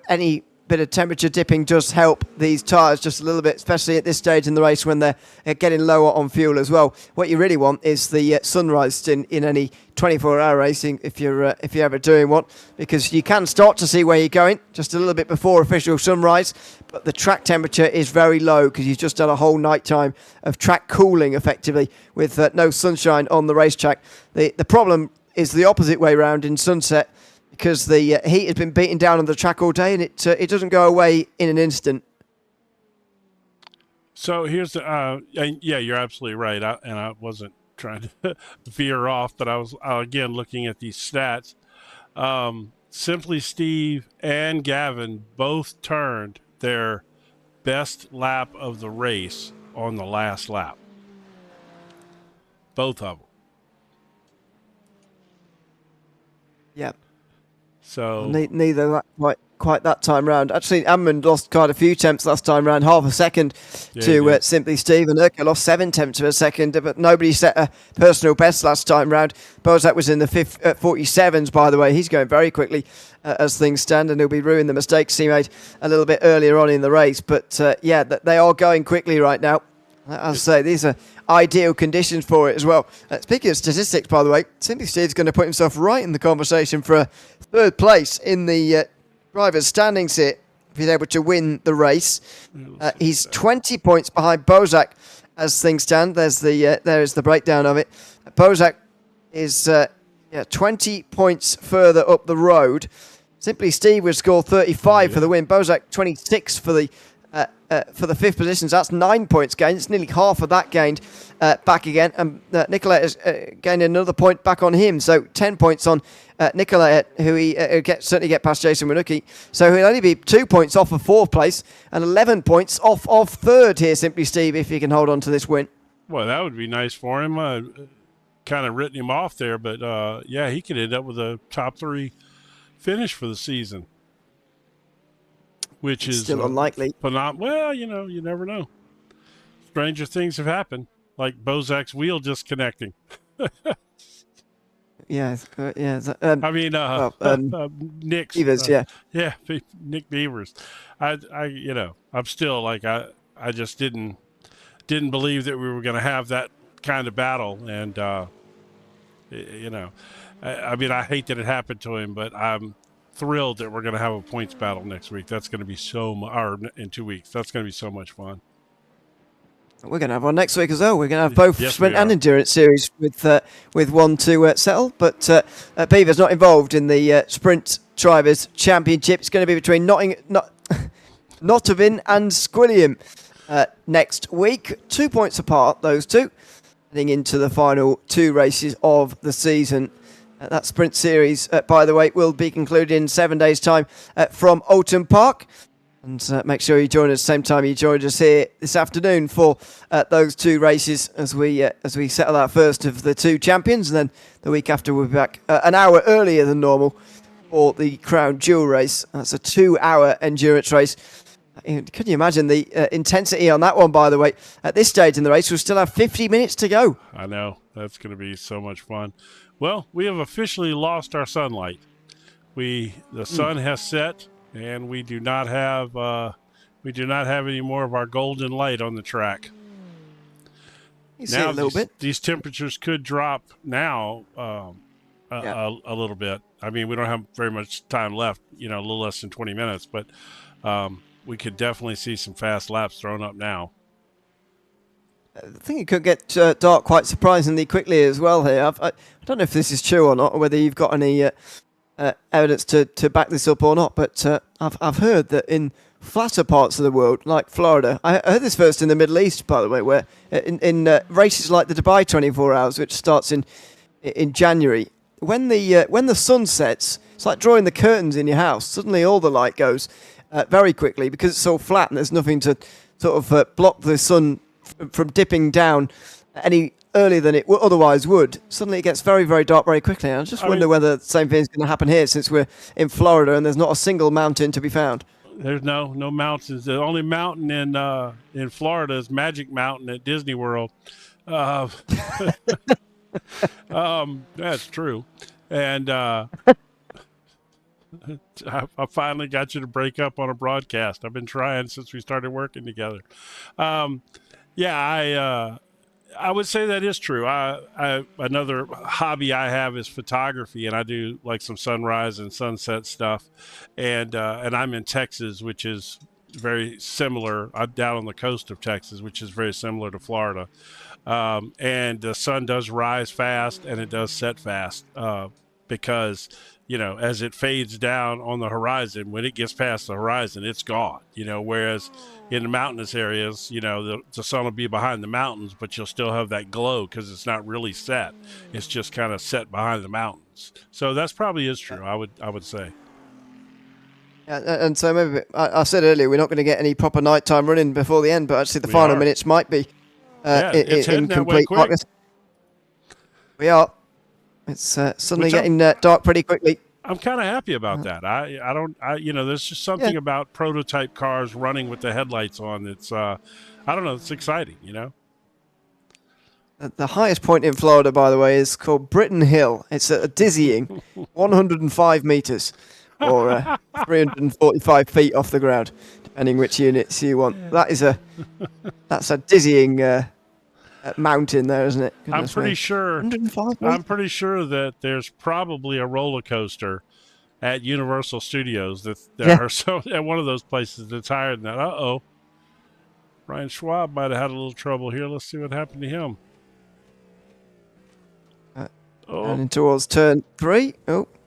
any bit of temperature dipping does help these tyres just a little bit, especially at this stage in the race when they're getting lower on fuel as well. What you really want is the sunrise in any 24-hour racing if you're ever doing one, because you can start to see where you're going just a little bit before official sunrise, but the track temperature is very low because you've just done a whole night time of track cooling effectively with no sunshine on the racetrack. The problem is the opposite way round in Sunset, because the heat has been beating down on the track all day, and it doesn't go away in an instant. So here's the yeah, you're absolutely right. I wasn't trying to veer off, but I was again looking at these stats. Simply Steve and Gavin both turned their best lap of the race on the last lap. Both of them. Yep. So neither that quite that time round. Actually, Amman lost quite a few temps last time round, half a second to Simply Steve, and Urkel lost 7 temps to a second, but nobody set a personal best last time round. Bozak was in the 47s, by the way. He's going very quickly as things stand, and he'll be ruining the mistakes he made a little bit earlier on in the race. But they are going quickly right now. As I say, these are ideal conditions for it as well. Speaking of statistics, by the way, Simply Steve's going to put himself right in the conversation for a third place in the drivers' standings here, if he's able to win the race. He's 20 points behind Bozak as things stand. There is the breakdown of it. Bozak is 20 points further up the road. Simply Steve would score 35 for the win. Bozak 26 for the fifth position. So that's 9 points gained. It's nearly half of that gained back again. And Nicolette has gained another point back on him. So 10 points on Nicolette, who he certainly get past Jason Winucki. So he'll only be 2 points off of fourth place and 11 points off of third here, Simply Steve, if he can hold on to this win. Well, that would be nice for him. Kind of written him off there, but he could end up with a top 3 finish for the season. Which is still unlikely. Well, you never know. Stranger things have happened, like Bozak's wheel disconnecting. Nick's. Beavers, Nick Beavers. I'm still like I just didn't believe that we were going to have that kind of battle, and I hate that it happened to him, but I'm thrilled that we're going to have a points battle next week. That's going to be in 2 weeks. That's going to be so much fun. We're going to have one next week as well. We're going to have both sprint and endurance series with one to settle. But Beaver's not involved in the sprint drivers championship. It's going to be between Nottingham and Squilliam next week. 2 points apart, those two, heading into the final 2 races of the season. That sprint series, by the way, will be concluded in 7 days' time from Oulton Park. And make sure you join us same time you joined us here this afternoon for those 2 races as we settle our first of the 2 champions. And then the week after, we'll be back an hour earlier than normal for the Crown Jewel race. That's a 2-hour endurance race. Can you imagine the intensity on that one, by the way? At this stage in the race, we'll still have 50 minutes to go. I know. That's going to be so much fun. Well, we have officially lost our sunlight. The sun has set, and we do not have any more of our golden light on the track. You see a little bit. These temperatures could drop now a little bit. I mean, we don't have very much time left. A little less than 20 minutes, but we could definitely see some fast laps thrown up now. I think it could get dark quite surprisingly quickly as well here. I don't know if this is true or not, or whether you've got any evidence to back this up or not, but I've heard that in flatter parts of the world, like Florida, I heard this first in the Middle East, by the way, where in races like the Dubai 24 Hours, which starts in January, when the sun sets, it's like drawing the curtains in your house. Suddenly all the light goes very quickly because it's so flat and there's nothing to sort of block the sun from dipping down any earlier than it otherwise would. Suddenly it gets very, very dark very quickly. And I just wonder whether the same thing is going to happen here, since we're in Florida and there's not a single mountain to be found. There's no mountains. The only mountain in Florida is Magic Mountain at Disney World. That's true. And I finally got you to break up on a broadcast. I've been trying since we started working together. I would say that is true. Another hobby I have is photography, and I do like some sunrise and sunset stuff. And I'm in Texas, which is very similar. I'm down on the coast of Texas, which is very similar to Florida. And the sun does rise fast and it does set fast because, as it fades down on the horizon, when it gets past the horizon, it's gone, whereas in the mountainous areas, the sun will be behind the mountains, but you'll still have that glow because it's not really set. It's just kind of set behind the mountains. So that's probably is true, I would say. Yeah, and so maybe I said earlier we're not going to get any proper nighttime running before the end, but actually the final minutes might be in complete darkness. We are. It's suddenly getting dark pretty quickly. I'm kind of happy about that. I don't, there's just something about prototype cars running with the headlights on. It's, I don't know, it's exciting, The highest point in Florida, by the way, is called Britton Hill. It's a dizzying 105 meters, or 345 feet off the ground, depending which units you want. That's a dizzying mountain there, isn't it? I'm pretty sure. 105 I'm pretty sure that there's probably a roller coaster at Universal Studios that are so at one of those places that's higher than that. Ryan Schwab might have had a little trouble here. Let's see what happened to him. And towards turn 3.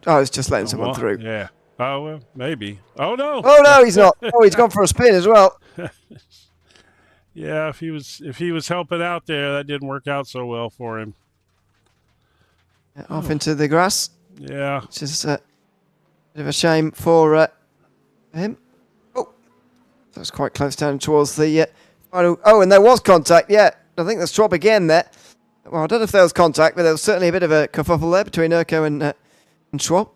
It's just letting someone through. Yeah. Oh, well, maybe. Oh, no. Oh, no, he's not. Oh, he's gone for a spin as well. Yeah, if he was helping out there, that didn't work out so well for him. Off into the grass. Yeah. Which is a bit of a shame for him. Oh, that was quite close down towards the final. Oh, and there was contact. Yeah, I think there's drop again there. Well, I don't know if there was contact, but there was certainly a bit of a kerfuffle there between Urko and Schwab.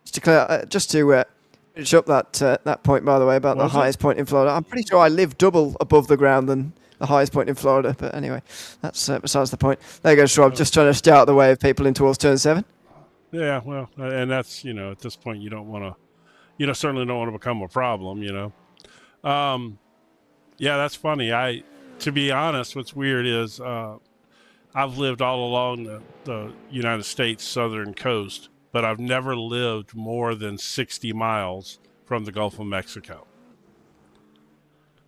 Just to finish up that point, by the way, about the highest point in Florida. I'm pretty sure I live double above the ground than the highest point in Florida. But anyway, that's besides the point. There goes Schwab, just trying to stay out of the way of people in towards turn 7. Yeah, well, and that's, at this point, you don't want to, certainly don't want to become a problem, Yeah, that's funny. To be honest, what's weird is I've lived all along the United States southern coast, but I've never lived more than 60 miles from the Gulf of Mexico.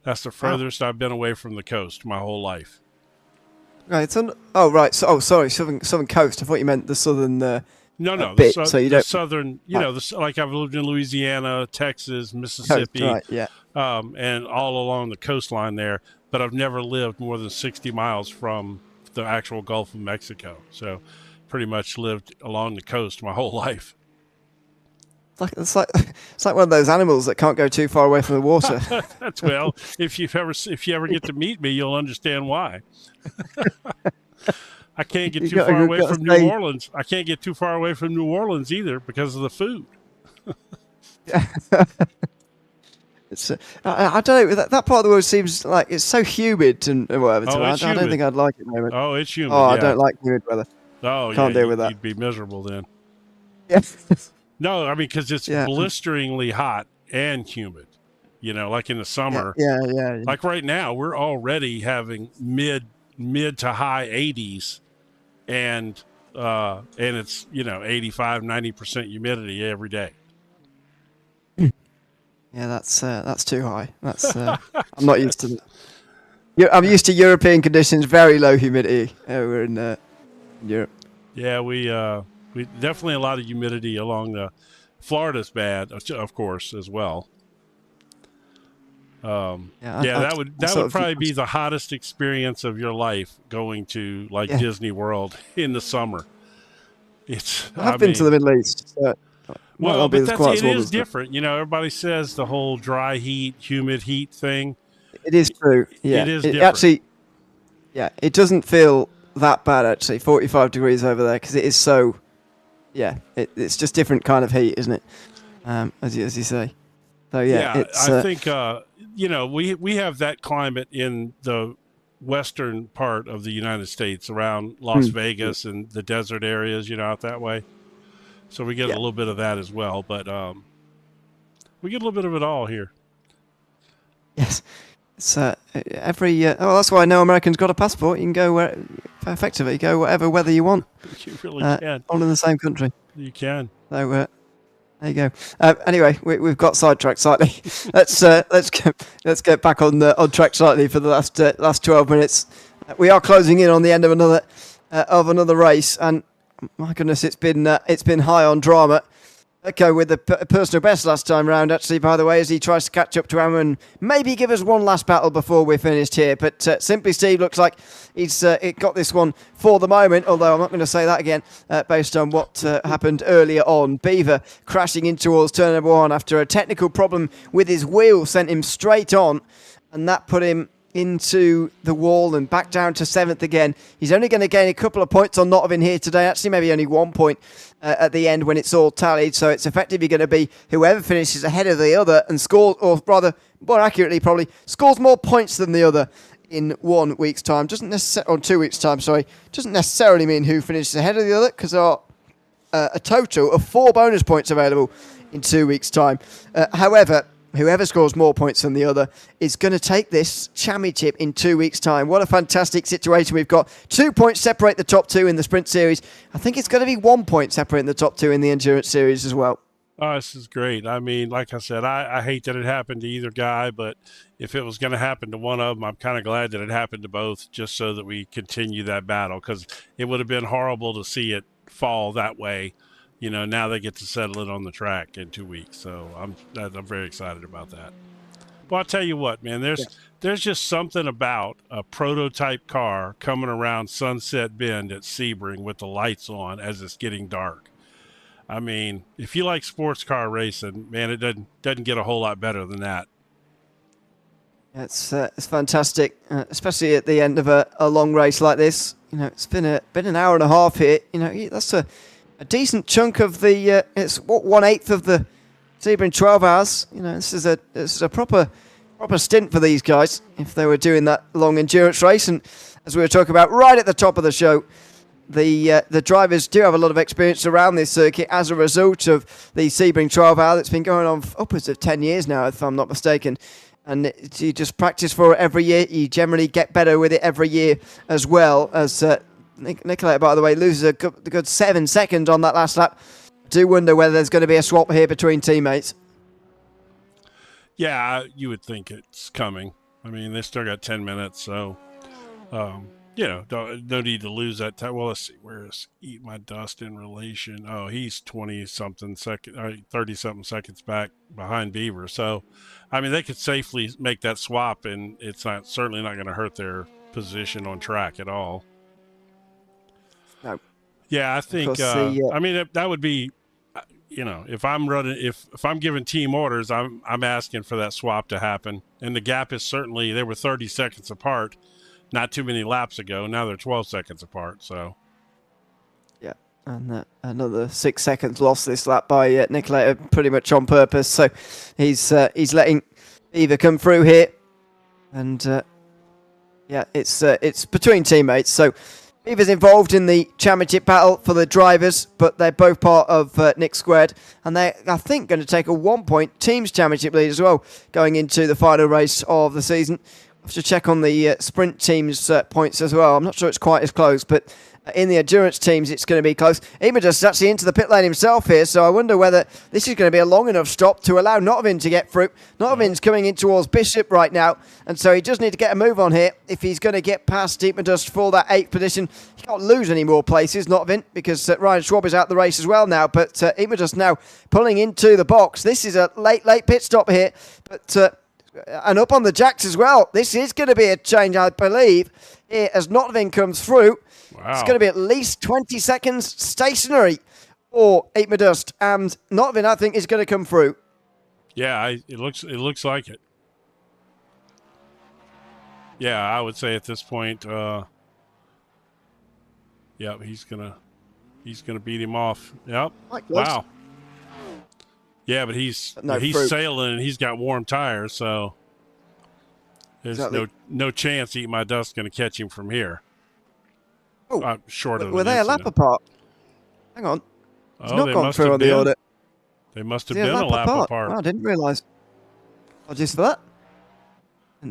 That's the furthest I've been away from the coast my whole life. Right. Right. So, sorry, southern coast. I thought you meant the southern. No, bit, so you don't. Southern. Like I've lived in Louisiana, Texas, Mississippi, coast, right, yeah. And all along the coastline there. But I've never lived more than 60 miles from the actual Gulf of Mexico. So pretty much lived along the coast my whole life. It's like one of those animals that can't go too far away from the water. That's if you ever get to meet me, you'll understand why. I can't get too far away from New Orleans. I can't get too far away from New Orleans either because of the food. I don't know. That part of the world seems like it's so humid and whatever. I don't think I'd like it, moment. Oh, it's humid. I don't like humid weather. Oh, can't deal with that. You'd be miserable then. Yeah. No, I mean because it's blisteringly hot and humid. Like in the summer. Yeah. Like right now, we're already having mid to high 80s, and it's 85, 90% humidity every day. Yeah, that's too high. That's I'm not used to that. I'm used to European conditions, very low humidity. We're in Europe. Yeah, we definitely a lot of humidity along the. Florida's bad, of course, as well. That would probably be the hottest experience of your life, going to Disney World in the summer. I've been to the Middle East. Well, but it is different. Everybody says the whole dry heat, humid heat thing. It is true. Yeah, it is different. Actually, it doesn't feel that bad, actually, 45 degrees over there, because it is so, it's just different kind of heat, isn't it? As you say. So, I think, we have that climate in the western part of the United States, around Las Vegas and the desert areas, out that way. So we get a little bit of that as well, but we get a little bit of it all here. Yes. It's that's why no American's got a passport. You can go effectively go whatever weather you want. You really can. All in the same country. You can. So there you go. Anyway, we've got sidetracked slightly. let's get back on track slightly for the last 12 minutes. We are closing in on the end of another race, and my goodness, it's been high on drama. Okay, with the personal best last time round, actually, by the way, as he tries to catch up to Ewan and maybe give us one last battle before we're finished here. But Simply Steve looks like he's got this one for the moment, although I'm not going to say that again based on what happened earlier on. Beaver crashing in towards turn number 1 after a technical problem with his wheel sent him straight on, and that put him into the wall and back down to 7th again. He's only going to gain a couple of points on Notovin here today. Actually, maybe only 1 point at the end when it's all tallied. So it's effectively going to be whoever finishes ahead of the other and scores, or rather, more accurately, probably scores more points than the other in 1 week's time. Doesn't necessarily, or 2 weeks' time, sorry. Doesn't necessarily mean who finishes ahead of the other, because there are a total of 4 bonus points available in 2 weeks' time. However, whoever scores more points than the other is going to take this championship in 2 weeks' time. What a fantastic situation we've got. 2 points separate the top 2 in the sprint series. I think it's going to be 1 point separating the top 2 in the endurance series as well. Oh, this is great. I mean, like I said, I hate that it happened to either guy, but if it was going to happen to one of them, I'm kind of glad that it happened to both, just so that we continue that battle, because it would have been horrible to see it fall that way. You know, now they get to settle it on the track in 2 weeks. So I'm very excited about that. Well, I'll tell you what, man, there's just something about a prototype car coming around Sunset Bend at Sebring with the lights on as it's getting dark. I mean, if you like sports car racing, man, it doesn't get a whole lot better than that. It's fantastic, especially at the end of a long race like this. You know, it's been an hour and a half here. You know, that's a decent chunk of the. It's 1/8 of the Sebring 12 hours. You know, this is a proper stint for these guys if they were doing that long endurance race. And as we were talking about right at the top of the show, the drivers do have a lot of experience around this circuit as a result of the Sebring 12 hour that's been going on for upwards of 10 years now, if I'm not mistaken. And you just practice for it every year. You generally get better with it every year as well. As Nicolai, by the way, loses a good 7 seconds on that last lap. I do wonder whether there's going to be a swap here between teammates. Yeah, you would think it's coming. I mean, they still got 10 minutes, so you know, no need to lose that time. Well, let's see, where is Eat My Dust in relation? Oh, he's 20-something seconds, 30-something seconds back behind Beaver. So, I mean, they could safely make that swap, and it's certainly not going to hurt their position on track at all. No. Yeah, I think. I mean, that would be, you know, if I'm running, if I'm giving team orders, I'm asking for that swap to happen. And the gap is certainly, they were 30 seconds apart not too many laps ago. Now they're 12 seconds apart. So. Yeah, and another 6 seconds lost this lap by Nicolai, pretty much on purpose. So he's letting Beaver come through here, and yeah, it's between teammates. So Beaver's involved in the championship battle for the drivers, but they're both part of Nick Squared, and they're, I think, going to take a 1 point teams championship lead as well going into the final race of the season. I have to check on the sprint teams points as well. I'm not sure it's quite as close, but in the endurance teams, it's going to be close. Imadus is actually into the pit lane himself here, so I wonder whether this is going to be a long enough stop to allow Notovin to get through. Notovin's coming in towards Bishop right now, and so he does need to get a move on here if he's going to get past Imadus for that 8th position. He can't lose any more places, Notovin, because Ryan Schwab is out the race as well now, but Imadus now pulling into the box. This is a late pit stop here, but and up on the jacks as well. This is going to be a change, I believe, here as Notovin comes through. Wow. It's going to be at least 20 seconds stationary for Imadus, and Notovin, I think, is going to come through. Yeah, it looks like it. Yeah, I would say at this point, yeah, he's gonna beat him off. Yep. Wow. Yeah, but he's sailing and he's got warm tires, so there's no chance Eat My Dust's going to catch him from here. Oh, short of were they a lap apart? Hang on. It's not gone through on the order. They must have been a lap apart. Oh, I didn't realise. Apologies for that.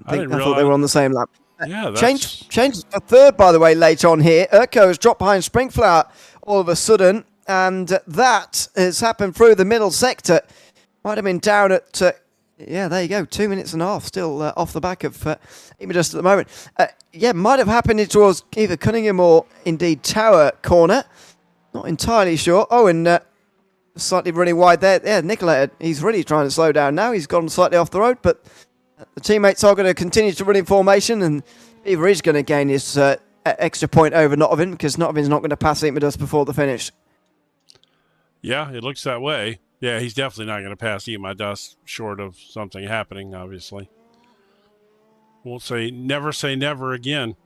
I thought they were on the same lap. Yeah, Change a third, by the way, later on here. Urko has dropped behind Springflower all of a sudden, and that has happened through the middle sector. Might have been down at, yeah, there you go, 2 minutes and a half, still off the back of Imadus at the moment. Yeah, might have happened towards either Cunningham or indeed Tower Corner. Not entirely sure. Oh, and slightly running wide there. Yeah, Nicolai, he's really trying to slow down now. He's gone slightly off the road, but the teammates are going to continue to run in formation, and Beaver is going to gain his extra point over Notovin, because Notovin's not going to pass Imadus before the finish. Yeah, it looks that way. Yeah, he's definitely not going to pass Eat My Dust short of something happening, obviously. won't say never again.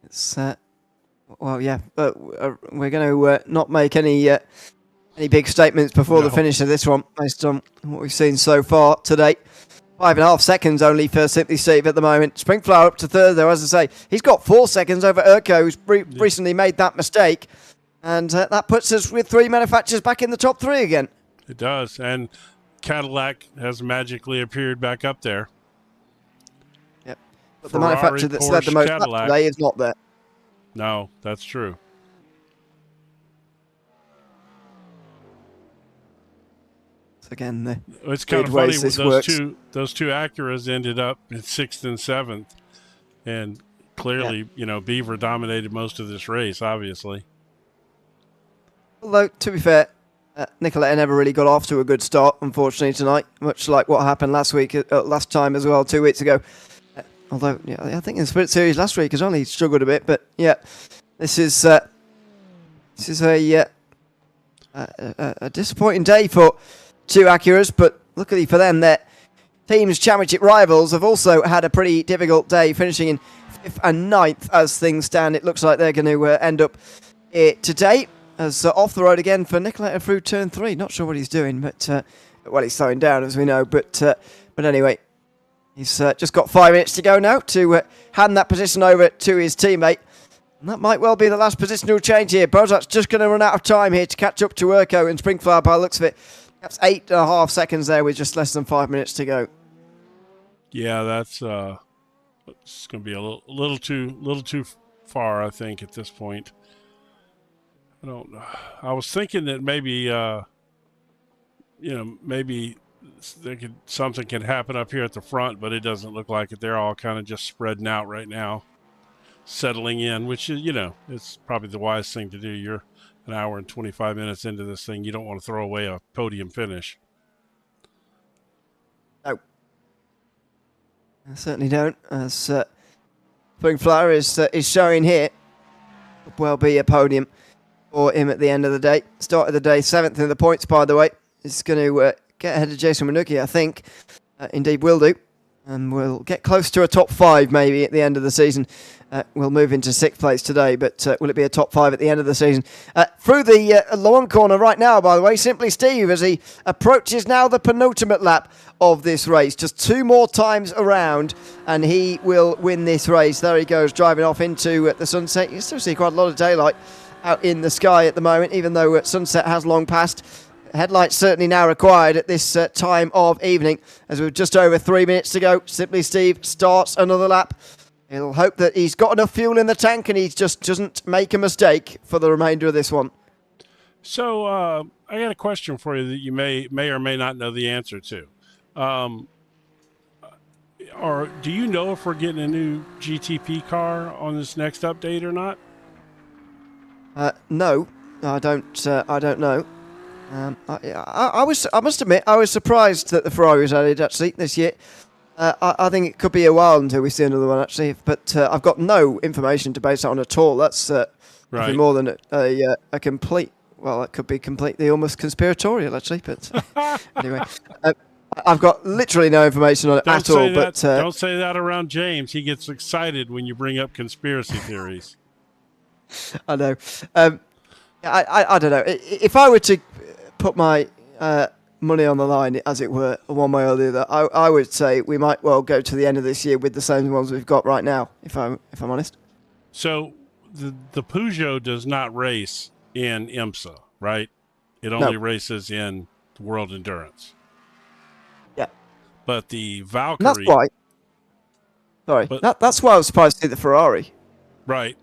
It's well, yeah, but we're going to not make any big statements before the finish of this one, based on what we've seen so far today. 5.5 seconds only for Simply Steve at the moment. Springflower up to third, though, as I say. He's got 4 seconds over Urko, who's recently made that mistake. And that puts us with 3 manufacturers back in the top 3 again. It does. And Cadillac has magically appeared back up there. Yep. But Ferrari, the manufacturer that's led the most up today is not there. No, that's true. Again, it's kind of funny. Those two Acuras ended up in 6th and 7th, and clearly, Beaver dominated most of this race. Obviously, although to be fair, Nicoletta never really got off to a good start, unfortunately tonight. Much like what happened last time as well, 2 weeks ago. Although, I think in the Sprint Series last week has only struggled a bit, but this is a disappointing day for 2 Acuras, but luckily for them, their team's championship rivals have also had a pretty difficult day, finishing in 5th and 9th as things stand. It looks like they're going to end up here today as off the road again for Nicoletta through turn 3. Not sure what he's doing, but he's slowing down as we know. But anyway, he's just got 5 minutes to go now to hand that position over to his teammate. And that might well be the last positional change here. Bozak's just going to run out of time here to catch up to Urko and Springflower by the looks of it. That's 8.5 seconds there with just less than 5 minutes to go. Yeah, that's it's going to be a little too far, I think, at this point. I don't know. I was thinking that maybe maybe something can happen up here at the front, but it doesn't look like it. They're all kind of just spreading out right now, settling in, which is it's probably the wise thing to do. You're an hour and 25 minutes into this thing. You don't want to throw away a podium finish. No. I certainly don't. As Springflower is showing here, will be a podium for him at the end of the day. Start of the day, 7th in the points, by the way. He's going to get ahead of Jason Minucci, I think. Indeed will do. And we'll get close to a top 5 maybe at the end of the season. We'll move into 6th place today, but will it be a top 5 at the end of the season? Through the long corner right now, by the way, Simply Steve, as he approaches now the penultimate lap of this race. Just 2 more times around, and he will win this race. There he goes, driving off into the sunset. You still see quite a lot of daylight out in the sky at the moment, even though sunset has long passed. Headlights certainly now required at this time of evening, as we've just over 3 minutes to go. Simply Steve starts another lap. He'll hope that he's got enough fuel in the tank and he just doesn't make a mistake for the remainder of this one. So I got a question for you that you may or may not know the answer to. Or do you know if we're getting a new GTP car on this next update or not? No, I don't know. I must admit, I was surprised that the Ferrari was added actually this year. I think it could be a while until we see another one actually, but I've got no information to base it on at all. That's nothing more than a complete. Well, it could be completely almost conspiratorial actually, but anyway, I've got literally no information on it at all. But don't say that around James. He gets excited when you bring up conspiracy theories. I know. I don't know. If I were to put my money on the line, as it were, one way or the other, I would say we might well go to the end of this year with the same ones we've got right now, if I'm honest. So the Peugeot does not race in IMSA, right? It only races in World Endurance. Yeah. But the Valkyrie... And that's why... Sorry. That's why I was surprised to see the Ferrari. Right.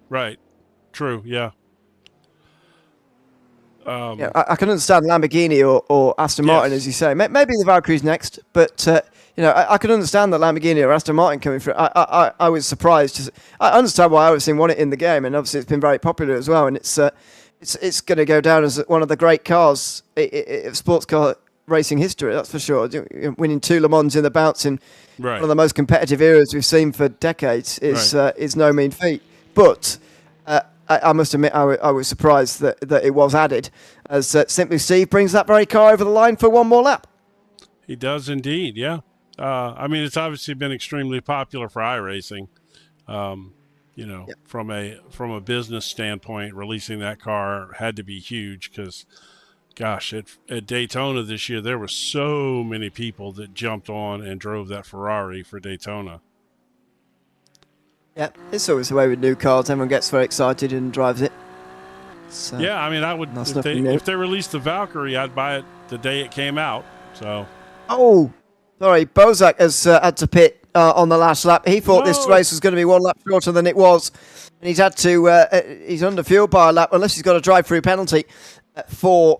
True, yeah. I can understand Lamborghini or Aston Martin, as you say. Maybe the Valkyrie's next, but I can understand that Lamborghini or Aston Martin coming through. I was surprised. I understand why obviously won it in the game, and obviously it's been very popular as well. And it's going to go down as one of the great cars of sports car racing history. That's for sure. Winning 2 Le Mans in the bounce in one of the most competitive eras we've seen for decades is no mean feat. But I must admit, I was surprised that it was added. as Simply Steve brings that very car over the line for one more lap. He does indeed, yeah. I mean, it's obviously been extremely popular for iRacing. From a business standpoint, releasing that car had to be huge because, gosh, at Daytona this year, there were so many people that jumped on and drove that Ferrari for Daytona. Yeah, it's always the way with new cars. Everyone gets very excited and drives it. So, yeah, I mean, I would if they released the Valkyrie, I'd buy it the day it came out. So. Oh, sorry, Bozak has had to pit on the last lap. He thought this race was going to be one lap shorter than it was, and he's had to. He's under fuel by a lap, unless he's got a drive-through penalty for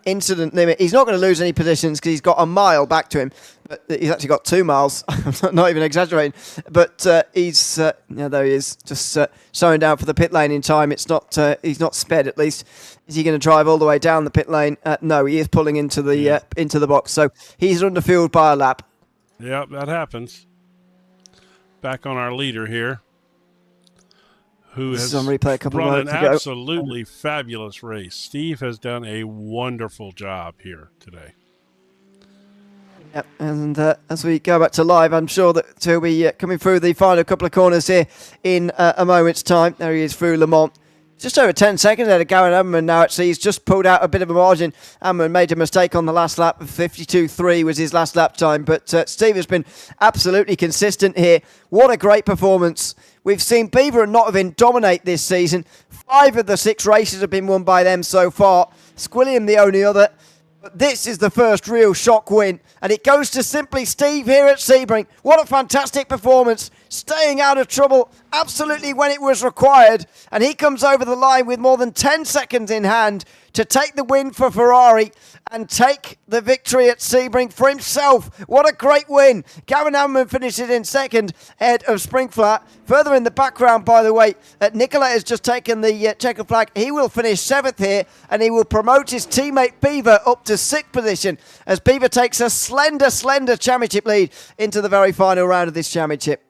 incident limit. He's not going to lose any positions because he's got a mile back to him. But he's actually got 2 miles. I'm not even exaggerating. But there he is, just slowing down for the pit lane in time. It's not. He's not sped at least. Is he going to drive all the way down the pit lane? No, he is pulling into the box. So he's underfueled by a lap. Yep, that happens. Back on our leader here, who has on replay a couple run of an absolutely fabulous race. Steve has done a wonderful job here today. Yep, and as we go back to live, I'm sure that he'll be coming through the final couple of corners here in a moment's time. There he is through Le Mans. Just over 10 seconds there to Gavin Amman now. Actually, he's just pulled out a bit of a margin. Amman made a mistake on the last lap. 52.3 was his last lap time. But Steve has been absolutely consistent here. What a great performance. We've seen Beaver and Nottingham dominate this season. 5 of the 6 races have been won by them so far. Squilliam the only other. But this is the first real shock win, and it goes to Simply Steve here at Sebring. What a fantastic performance, staying out of trouble absolutely when it was required, and he comes over the line with more than 10 seconds in hand to take the win for Ferrari and take the victory at Sebring for himself. What a great win. Gavin Amman finishes in second ahead of Springflat. Further in the background, by the way, Nicolette has just taken the checker flag. He will finish 7th here, and he will promote his teammate Beaver up to 6th position as Beaver takes a slender championship lead into the very final round of this championship.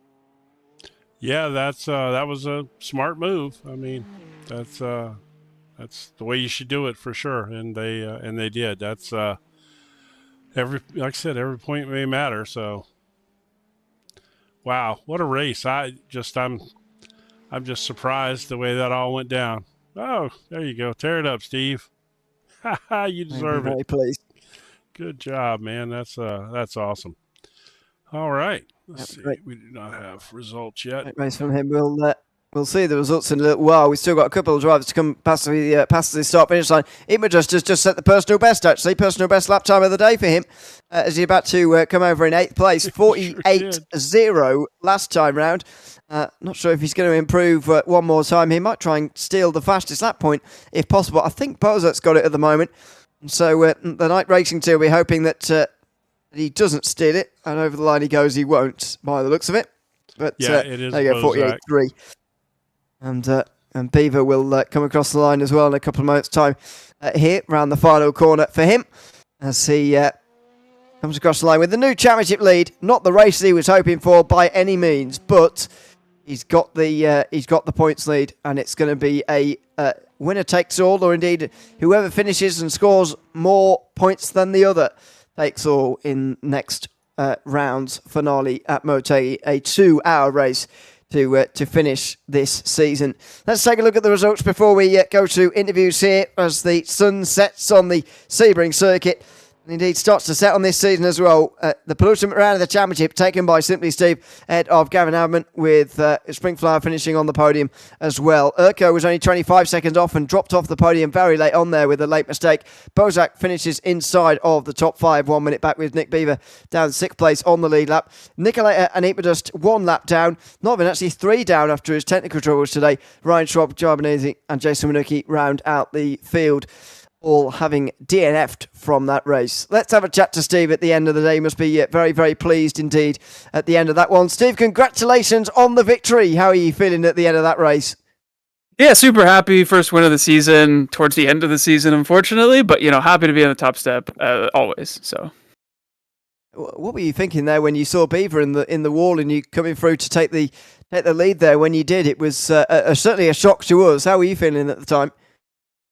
Yeah, that was a smart move. I mean, that's the way you should do it for sure, and they did. That's like I said, every point may matter. So, wow, what a race! I'm just surprised the way that all went down. Oh, there you go, tear it up, Steve. You deserve it. Very pleased. Good job, man. That's awesome. All right. Let's see. Great. We do not have results yet. Great race from him. We'll see the results in a little while. We've still got a couple of drivers to come past the start-finish line. Ewan just set the personal best, actually. Personal best lap time of the day for him as he's about to come over in 8th place. 48.0 last time round. Not sure if he's going to improve one more time. He might try and steal the fastest lap point if possible. I think Bozak's got it at the moment. So the Night Racing team will be hoping that he doesn't steal it. And over the line he goes, he won't, by the looks of it. But yeah, it is. There you go, 48.3. And Beaver will come across the line as well in a couple of moments' time here, round the final corner for him, as he comes across the line with the new championship lead. Not the race he was hoping for by any means, but he's got the points lead, and it's going to be a winner takes all, or indeed whoever finishes and scores more points than the other takes all in next round's finale at Motegi, a 2-hour race to finish this season. Let's take a look at the results before we go to interviews here as the sun sets on the Sebring circuit. And indeed starts to set on this season as well. The penultimate round of the championship taken by Simply Steve ahead of Gavin Amman, with Springflower finishing on the podium as well. Urko was only 25 seconds off and dropped off the podium very late on there with a late mistake. Bozak finishes inside of the top 5, 1 minute back, with Nick Beaver down 6th place on the lead lap. Nicoletta and Eatmadust 1 lap down. Not even actually 3 down after his technical troubles today. Ryan Schwab, Jarbanese and Jason Minucci round out the field, all having DNF'd from that race. Let's have a chat to Steve at the end of the day. He must be very, very pleased indeed at the end of that one. Steve, congratulations on the victory. How are you feeling at the end of that race? Yeah, super happy. First win of the season, towards the end of the season, unfortunately, but happy to be on the top step always. So, what were you thinking there when you saw Beaver in the wall and you coming through to take the lead there when you did? It was certainly a shock to us. How were you feeling at the time?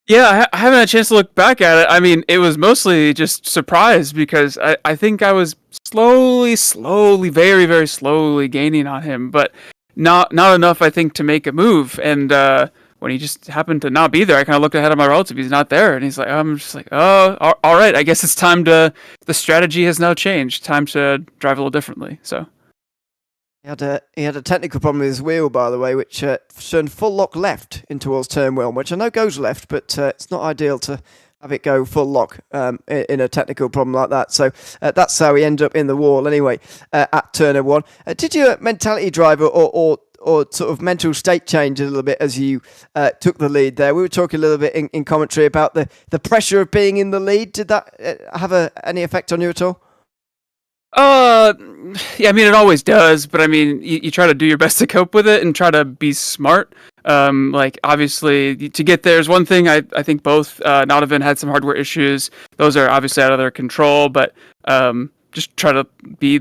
Yeah, I haven't had a chance to look back at it. I mean, it was mostly just surprise because I think I was slowly, very, very slowly gaining on him, but not enough, I think, to make a move. And when he just happened to not be there, I kind of looked ahead of my relative. He's not there, and he's like, I'm just like, oh, all right. I guess it's time to. The strategy has now changed. Time to drive a little differently. So. He had a technical problem with his wheel, by the way, which turned full lock left in towards turn 1, which I know goes left, but it's not ideal to have it go full lock in a technical problem like that. So that's how he ended up in the wall anyway at turn 1. Did your mentality drive or sort of mental state change a little bit as you took the lead there? We were talking a little bit in commentary about the pressure of being in the lead. Did that have any effect on you at all? Yeah, I mean, it always does, but I mean, you try to do your best to cope with it and try to be smart. Like, obviously, to get there is one thing. I think both Nodovan had some hardware issues. Those are obviously out of their control, but just try to be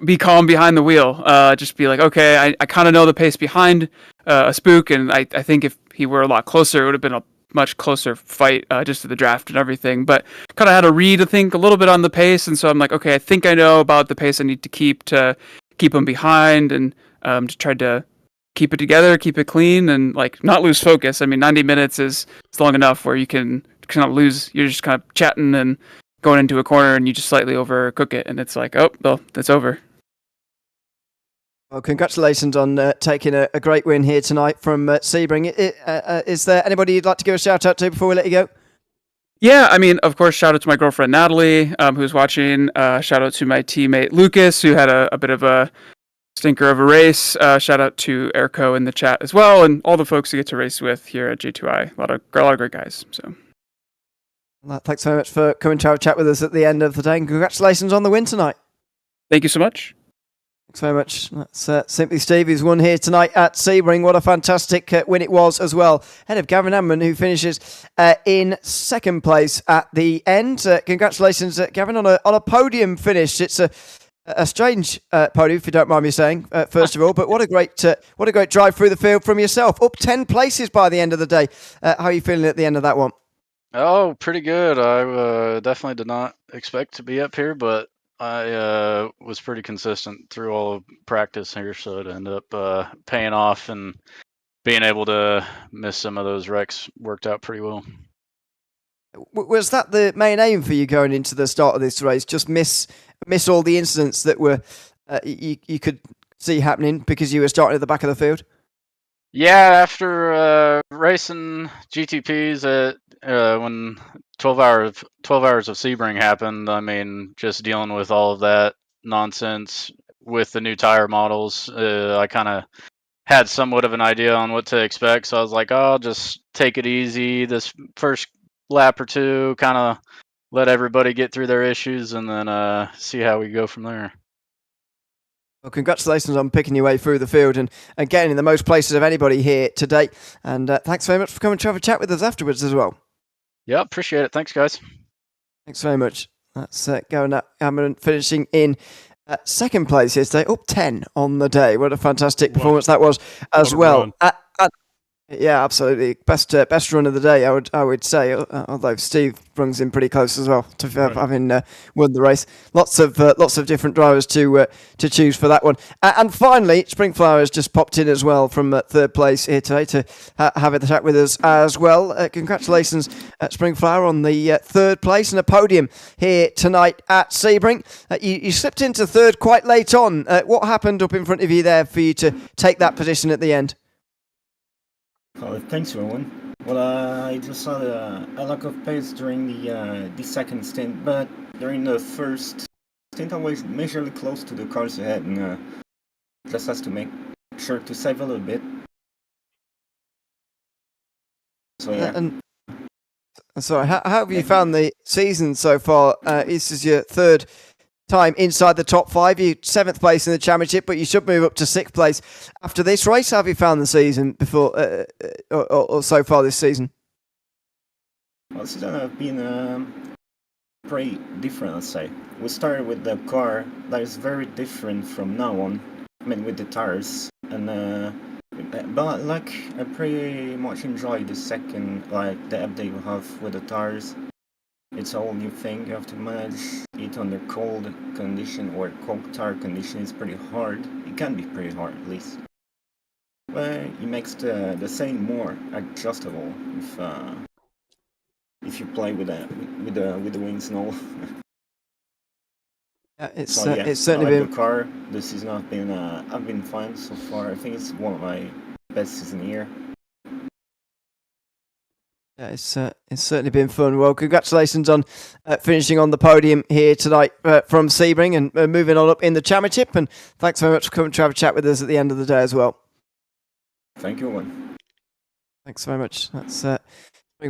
be calm behind the wheel. Just be like, okay, I kind of know the pace behind a spook, and I think if he were a lot closer, it would have been a much closer fight just to the draft and everything, but kind of had a read, I think, a little bit on the pace, and so I'm like, okay, I think I know about the pace I need to keep him behind, and just tried to keep it together, keep it clean, and like not lose focus. I mean, 90 minutes is long enough where you can kind of lose. You're just kind of chatting and going into a corner, and you just slightly overcook it, and it's like, oh, well, it's over. Well, congratulations on taking a great win here tonight from Sebring. Is there anybody you'd like to give a shout out to before we let you go? Yeah, I mean, of course, shout out to my girlfriend Natalie, who's watching. Shout out to my teammate Lucas, who had a bit of a stinker of a race. Shout out to Erco in the chat as well, and all the folks who get to race with here at J2i. A lot of great guys. So, well, thanks very much for coming to have a chat with us at the end of the day, and congratulations on the win tonight. Thank you so much. Thanks very much. That's Simply Steve, who's won here tonight at Sebring. What a fantastic win it was as well. Ahead of Gavin Amman, who finishes in second place at the end. Congratulations, Gavin, on a podium finish. It's a strange podium, if you don't mind me saying, first of all. But what a great drive through the field from yourself. Up 10 places by the end of the day. How are you feeling at the end of that one? Oh, pretty good. I definitely did not expect to be up here, but I was pretty consistent through all of practice here, so it ended up paying off, and being able to miss some of those wrecks worked out pretty well. Was that the main aim for you going into the start of this race? Just miss all the incidents that were you could see happening because you were starting at the back of the field? Yeah, after racing GTPs when 12 hours of Sebring happened, I mean, just dealing with all of that nonsense with the new tire models, I kind of had somewhat of an idea on what to expect. So I was like, oh, I'll just take it easy this first lap or two, kind of let everybody get through their issues, and then see how we go from there. Well, congratulations on picking your way through the field and getting in the most places of anybody here today. And thanks very much for coming to have a chat with us afterwards as well. Yeah, appreciate it. Thanks, guys. Thanks very much. That's going up. Amman finishing in second place yesterday, up 10 on the day. What a fantastic performance that was as well. Yeah, absolutely. Best run of the day, I would say. Although Steve runs in pretty close as well to having won the race. Lots of different drivers to choose for that one. And finally, Springflower has just popped in as well from third place here today to have a chat with us as well. Congratulations, Springflower, on the third place and a podium here tonight at Sebring. You slipped into third quite late on. What happened up in front of you there for you to take that position at the end? Oh, thanks, Ewan. Well, I just saw a lack of pace during the second stint, but during the first stint I was majorly close to the cars ahead, and just has to make sure to save a little bit. So yeah. And sorry, how have you found the season so far? This is your third time inside the top five. You 7th place in the championship, but you should move up to 6th place after this race. How have you found the season before or so far this season? Well, this season has been pretty different, I'd say. We started with the car that is very different from now on. I mean, with the tires, and But like, I pretty much enjoy the second, like the update you have with the tires. It's a whole new thing. You have to manage it under cold condition or cold tire condition. It's pretty hard. It can be pretty hard at least. But it makes the sailing more adjustable if you play with the wings and all. Yeah, it's I certainly like been. the car. The season I've been fine so far. I think it's one of my best season here. Yeah, it's certainly been fun. Well, congratulations on finishing on the podium here tonight from Sebring and moving on up in the championship. And thanks very much for coming to have a chat with us at the end of the day as well. Thank you, Ewan. Thanks very much. That's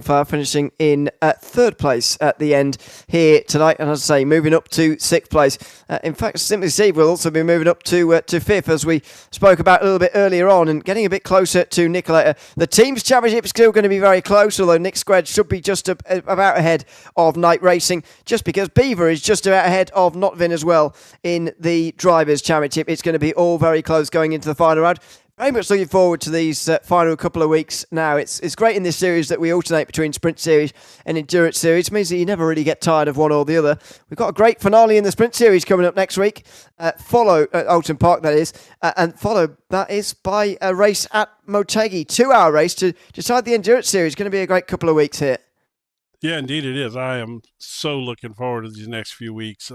Fire finishing in third place at the end here tonight, and as I say, moving up to sixth place. In fact, Simply Steve will also be moving up to fifth, as we spoke about a little bit earlier on, and getting a bit closer to Nicoletta. The team's championship is still going to be very close, although Nick Squed should be just about ahead of Night Racing, just because Beaver is just about ahead of Notvin as well in the drivers' championship. It's going to be all very close going into the final round. Very much looking forward to these final couple of weeks now. It's great in this series that we alternate between Sprint Series and Endurance Series. It means that you never really get tired of one or the other. We've got a great finale in the Sprint Series coming up next week. Follow Alton Park, that is. And followed, that is, by a race at Motegi. 2-hour race to decide the Endurance Series. Going to be a great couple of weeks here. Yeah, indeed it is. I am so looking forward to these next few weeks.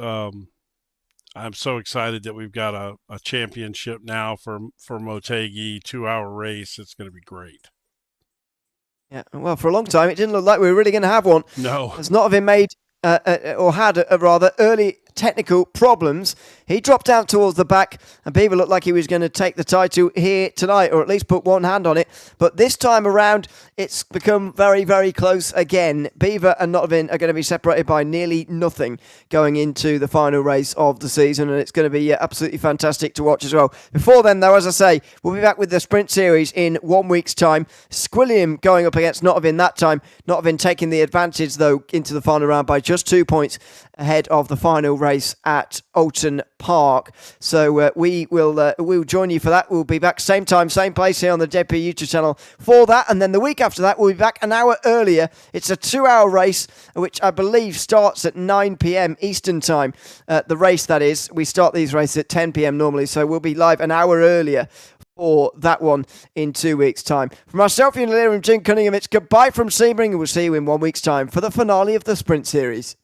I'm so excited that we've got a championship now for Motegi, 2-hour race. It's going to be great. Yeah, well, for a long time, it didn't look like we were really going to have one. No. As Notvin made, or had rather, early technical problems. He dropped out towards the back, and Beaver looked like he was going to take the title here tonight, or at least put one hand on it. But this time around, it's become very, very close again. Beaver and Notvin are going to be separated by nearly nothing going into the final race of the season, and it's going to be absolutely fantastic to watch as well. Before then, though, as I say, we'll be back with the Sprint Series in 1 week's time. Squilliam going up against Notvin that time. Notvin taking the advantage, though, into the final round by just 2 points ahead of the final race at Alton Park. So we'll join you for that. We'll be back same time, same place here on the JP YouTube channel for that. And then the week after that, we'll be back an hour earlier. It's a 2-hour race, which I believe starts at 9 p.m. Eastern time. The race, that is. We start these races at 10 p.m. normally, so we'll be live an hour earlier for that one in 2 weeks' time. From myself, Ewan and Jim Cunningham, it's goodbye from Sebring, and we'll see you in 1 week's time for the finale of the Sprint Series.